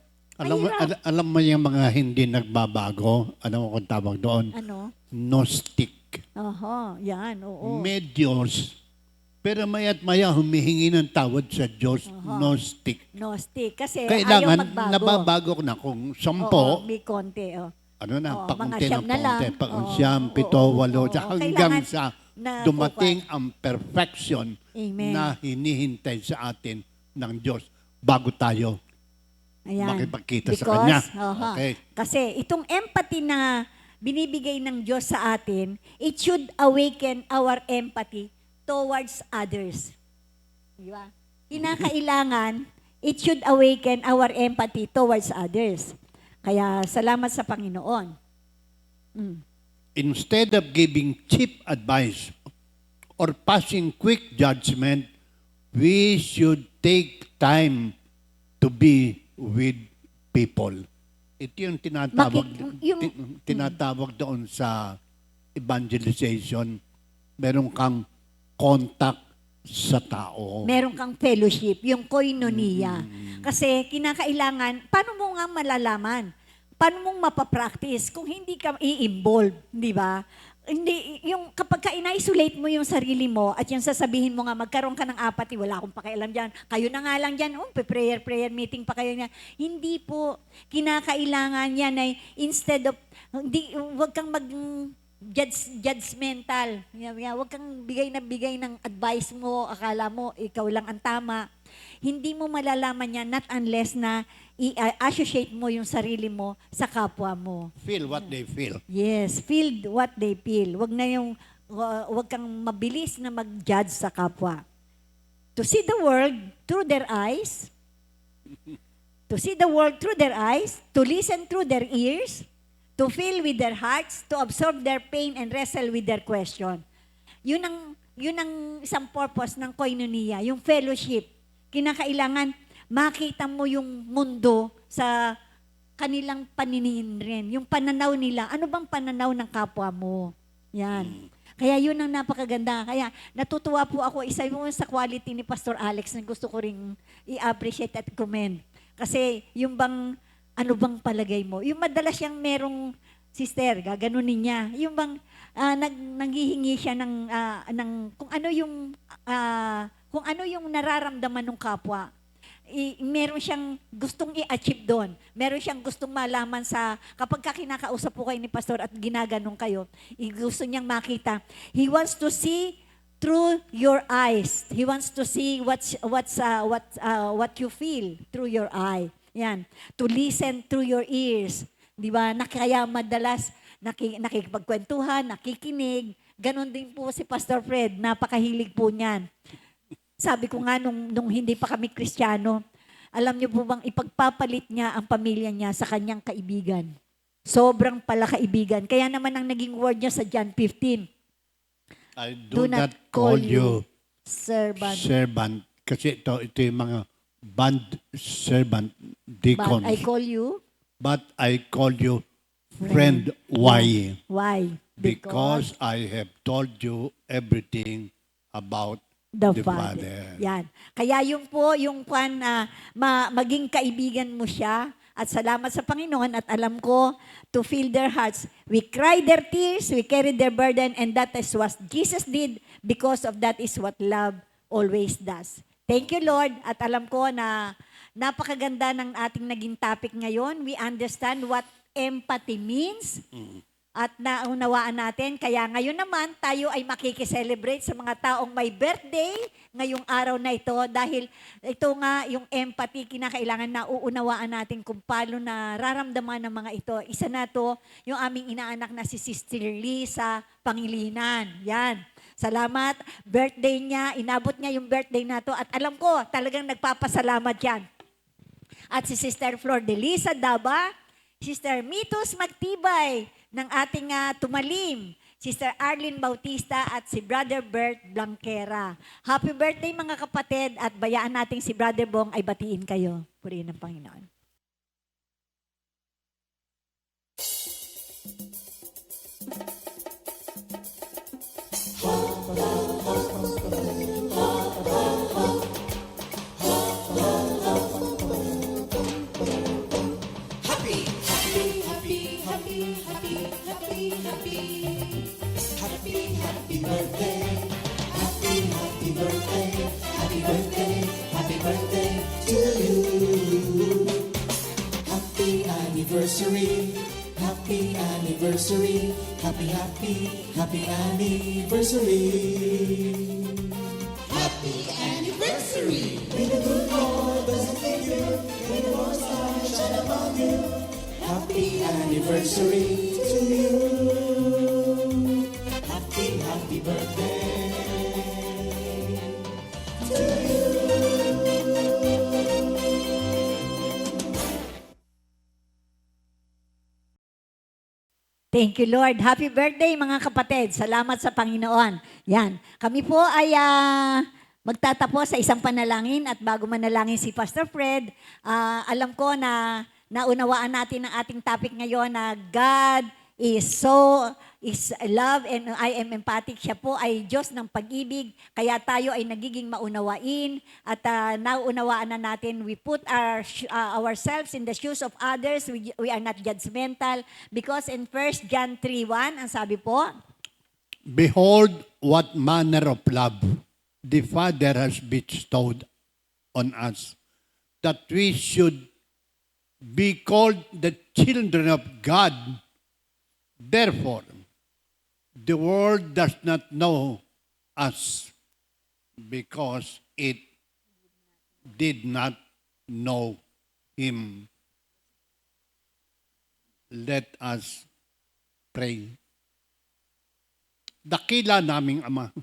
[SPEAKER 4] Alam mo yung mga hindi nagbabago, ano mo kung tawag doon?
[SPEAKER 3] Ano?
[SPEAKER 4] Gnostic.
[SPEAKER 3] Oho, yan, oo.
[SPEAKER 4] May Diyos, pero maya't maya humihingi ng tawad sa Diyos, Gnostic.
[SPEAKER 3] Gnostic. Kasi
[SPEAKER 4] Kailangan,
[SPEAKER 3] ayaw magbago.
[SPEAKER 4] nababago ko na kung 10,
[SPEAKER 3] Oo, may konti.
[SPEAKER 4] ano na,
[SPEAKER 3] Oo,
[SPEAKER 4] pakunti
[SPEAKER 3] mga
[SPEAKER 4] ng
[SPEAKER 3] siyam na lang.
[SPEAKER 4] pakunti,
[SPEAKER 3] Oo,
[SPEAKER 4] 7, 8,
[SPEAKER 3] oo,
[SPEAKER 4] 8,
[SPEAKER 3] oo.
[SPEAKER 4] hanggang
[SPEAKER 3] Kailangan
[SPEAKER 4] sa
[SPEAKER 3] na
[SPEAKER 4] dumating ang perfection
[SPEAKER 3] Amen.
[SPEAKER 4] na hinihintay sa atin ng Diyos bago tayo
[SPEAKER 3] Ayan.
[SPEAKER 4] makipagkita sa Kanya.
[SPEAKER 3] Oho.
[SPEAKER 4] Okay.
[SPEAKER 3] Kasi itong empathy na binibigay ng Diyos sa atin, it should awaken our empathy towards others. Di ba? Kinakailangan, it should awaken our empathy towards others. Kaya salamat sa Panginoon.
[SPEAKER 4] Instead of giving cheap advice or passing quick judgment, we should take time to be with people. Ito yung tinatawag doon sa evangelization. Meron kang contact sa tao.
[SPEAKER 3] Meron kang fellowship, yung koinonia. Kasi kinakailangan, paano mo nga malalaman? Paano mong mapapractice kung hindi ka i-involve, di ba? Hindi, yung kapag ka-isolate mo yung sarili mo at yung sasabihin mo nga, magkaroon ka ng apathy, wala akong pakialam dyan, kayo na nga lang dyan, prayer meeting pa kayo niya. Hindi po, kinakailangan yan ay instead of, huwag kang judgmental. Huwag kang bigay ng advice mo, akala mo, ikaw lang ang tama. Hindi mo malalaman yan not unless na i-associate mo yung sarili mo sa kapwa mo.
[SPEAKER 4] Feel what they feel.
[SPEAKER 3] Yes, feel what they feel. Wag kang mabilis na mag-judge sa kapwa. To see the world through their eyes, to listen through their ears, to feel with their hearts, to absorb their pain and wrestle with their question. Yun ang isang purpose ng koinonia, yung fellowship. Kinakailangan makita mo yung mundo sa kanilang paningin rin. Yung pananaw nila. Ano bang pananaw ng kapwa mo? Yan. Kaya yun ang napakaganda. Kaya natutuwa po ako. Isa yung sa quality ni Pastor Alex na gusto ko ring i-appreciate at commend. Kasi yung bang, ano bang palagay mo? Yung madalas siyang merong sister, gaganunin niya. Yung bang nanghihingi siya ng kung ano yung nararamdaman ng kapwa. meron siyang gustong i-achieve doon. Meron siyang gustong malaman kapag kinakausap po kayo ni Pastor at ginaganong kayo, gusto niyang makita. He wants to see through your eyes. He wants to see what you feel through your eye. Yan. To listen through your ears. Di ba? Kaya madalas nakikipagkwentuhan, nakikinig. Ganon din po si Pastor Fred. Napakahilig po niyan. Sabi ko nga nung hindi pa kami Kristiyano, alam niyo po bang ipagpapalit niya ang pamilya niya sa kanyang kaibigan. Sobrang pala kaibigan. Kaya naman ang naging word niya sa John 15.
[SPEAKER 4] I do not call you
[SPEAKER 3] servant.
[SPEAKER 4] Kasi ito yung mga bond servant, deacons.
[SPEAKER 3] But I call you.
[SPEAKER 4] But I call you friend. Why?
[SPEAKER 3] Why?
[SPEAKER 4] Because I have told you everything about
[SPEAKER 3] the
[SPEAKER 4] the
[SPEAKER 3] Father.
[SPEAKER 4] Father.
[SPEAKER 3] Yan. Kaya yung po, yung maging kaibigan mo siya, at salamat sa Panginoon, at alam ko, to fill their hearts. We cry their tears, we carry their burden, and that is what Jesus did, because of that is what love always does. Thank you, Lord, at alam ko na napakaganda ng ating naging topic ngayon. We understand what empathy means. At naunawaan natin, kaya ngayon naman tayo ay makikiselebrate sa mga taong may birthday ngayong araw na ito dahil ito nga yung empathy, kinakailangan na uunawaan natin kung paano nararamdaman ng mga ito. Isa na to, yung aming inaanak na si Sister Lisa Pangilinan. Yan. Salamat. Birthday niya, inabot niya yung birthday na to at alam ko talagang nagpapasalamat yan. At si Sister Flor de Lisa Daba, Sister Mitos Magtibay, ng ating tumalim, Sister Arlene Bautista at si Brother Bert Blanquera. Happy birthday mga kapatid at bayaan natin si Brother Bong ay batiin kayo. Purihin ng Panginoon.
[SPEAKER 1] Happy anniversary, happy anniversary. Happy anniversary. May the good Lord bless and keep you, may the Lord's light shine upon you. Happy anniversary to you. Happy birthday to you.
[SPEAKER 3] Thank you, Lord. Happy birthday, mga kapatid. Salamat sa Panginoon. Yan. Kami po ay magtatapos sa isang panalangin at bago manalangin si Pastor Fred, alam ko na naunawaan natin ang ating topic ngayon na God is love and I am empathic. Siya po ay Diyos ng pag-ibig. Kaya tayo ay nagiging maunawain at nauunawaan na natin. We put ourselves in the shoes of others. We are not judgmental. Because in 1 John 3:1, ang sabi po,
[SPEAKER 4] Behold what manner of love the Father has bestowed on us, that we should be called the children of God. Therefore, the world does not know us because it did not know Him. Let us pray. Dakila naming Ama,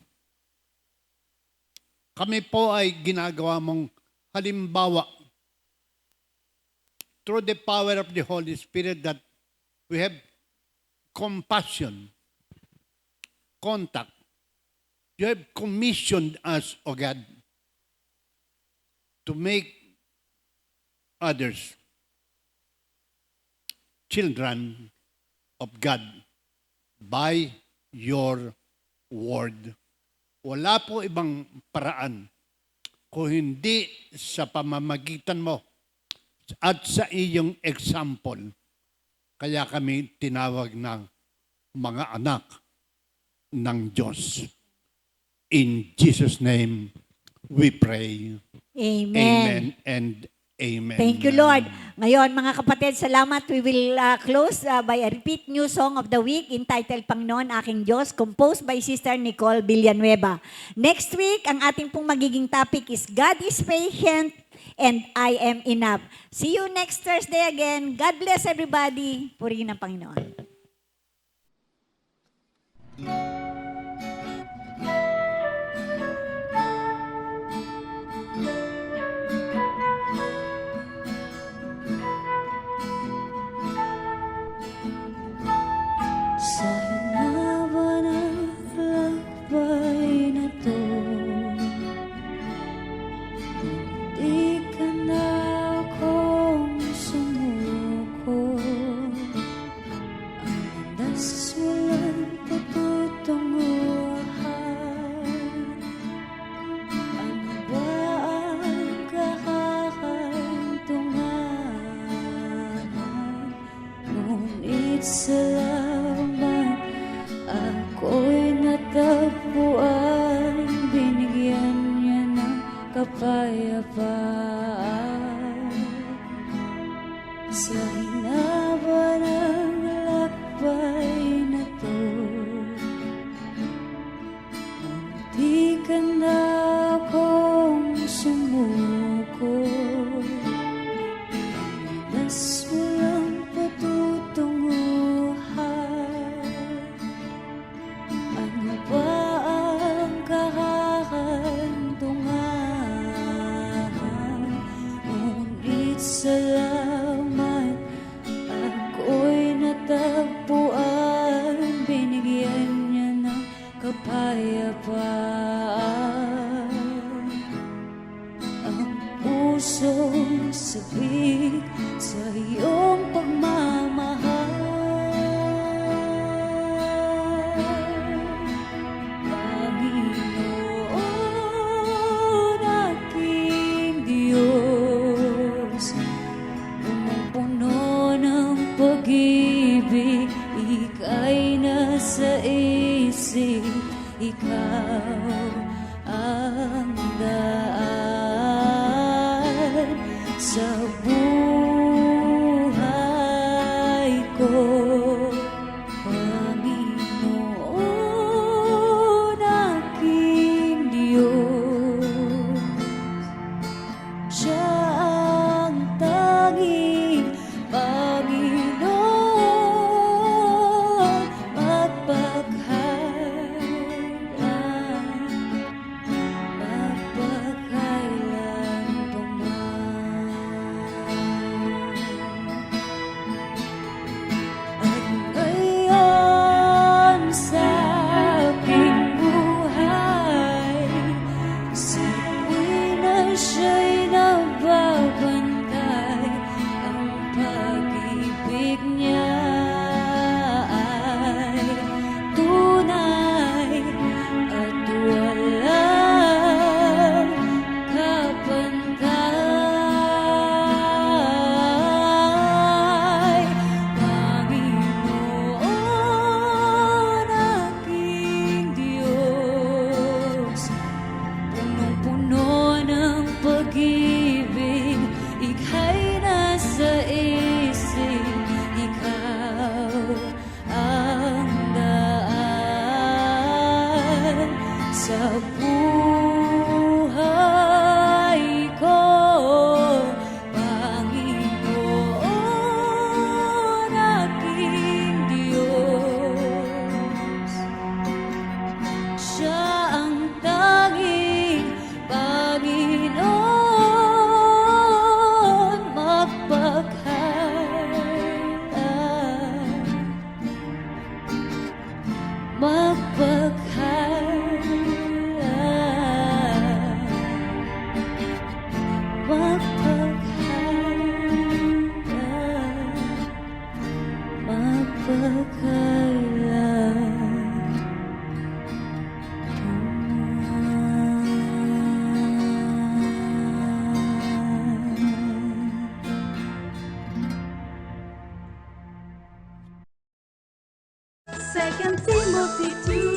[SPEAKER 4] kami po ay ginagawa mong halimbawa through the power of the Holy Spirit that we have compassion, contact. You have commissioned us, O God, to make others children of God by your word. Wala po ibang paraan kung hindi sa pamamagitan mo at sa iyong example. Kaya kami tinawag ng mga anak ng Diyos. In Jesus' name, we pray.
[SPEAKER 3] Amen.
[SPEAKER 4] Amen and amen.
[SPEAKER 3] Thank you, Lord. Ngayon, mga kapatid, salamat. We will close by a repeat new song of the week entitled Panginoon, Aking Diyos, composed by Sister Nicole Villanueva. Next week, ang ating pong magiging topic is God is patient and I am enough. See you next Thursday again. God bless everybody. Purihin ang Panginoon.
[SPEAKER 2] Sa hinawa ng lakbay na to, di ka na akong sumuko. Ang landas walang patutunguhan. Ano ba ang kahahantungan? Ngunit salamat, ako'y natagpuan. Binigyan niya ng kapayapaan. Sa hinaba ng lakbay na to, munti ka na akong sumuko. Landas walang patutunguhan. Ano ba ang kahahantungan? Ngunit salamat, ako'y natagpuan. Binigyan niya ng kapayapaan. Ang pusong sabik sa iyong pagmamahal. Panginoon, aking Diyos, punong-puno ng pag-ibig, ika'y nasa isip, ikaw ang daan sa buhay ko. Panginoon, aking Diyos, siya ang tanging Panginoon, magpagkailan pa man. At ngayon sa aking buhay, sinuwi na siya'y nagbabantay. Ang pag-ibig niya ay tunay at walang kapantay. Panginoon, aking Diyos, punong-puno ng pag-ibig, ika'y nasa isip, ikaw ang daan sa buhay ko. Panginoon, aking Diyos, siya ang tanging Panginoon, magpagkailan,
[SPEAKER 1] Second Timothy 2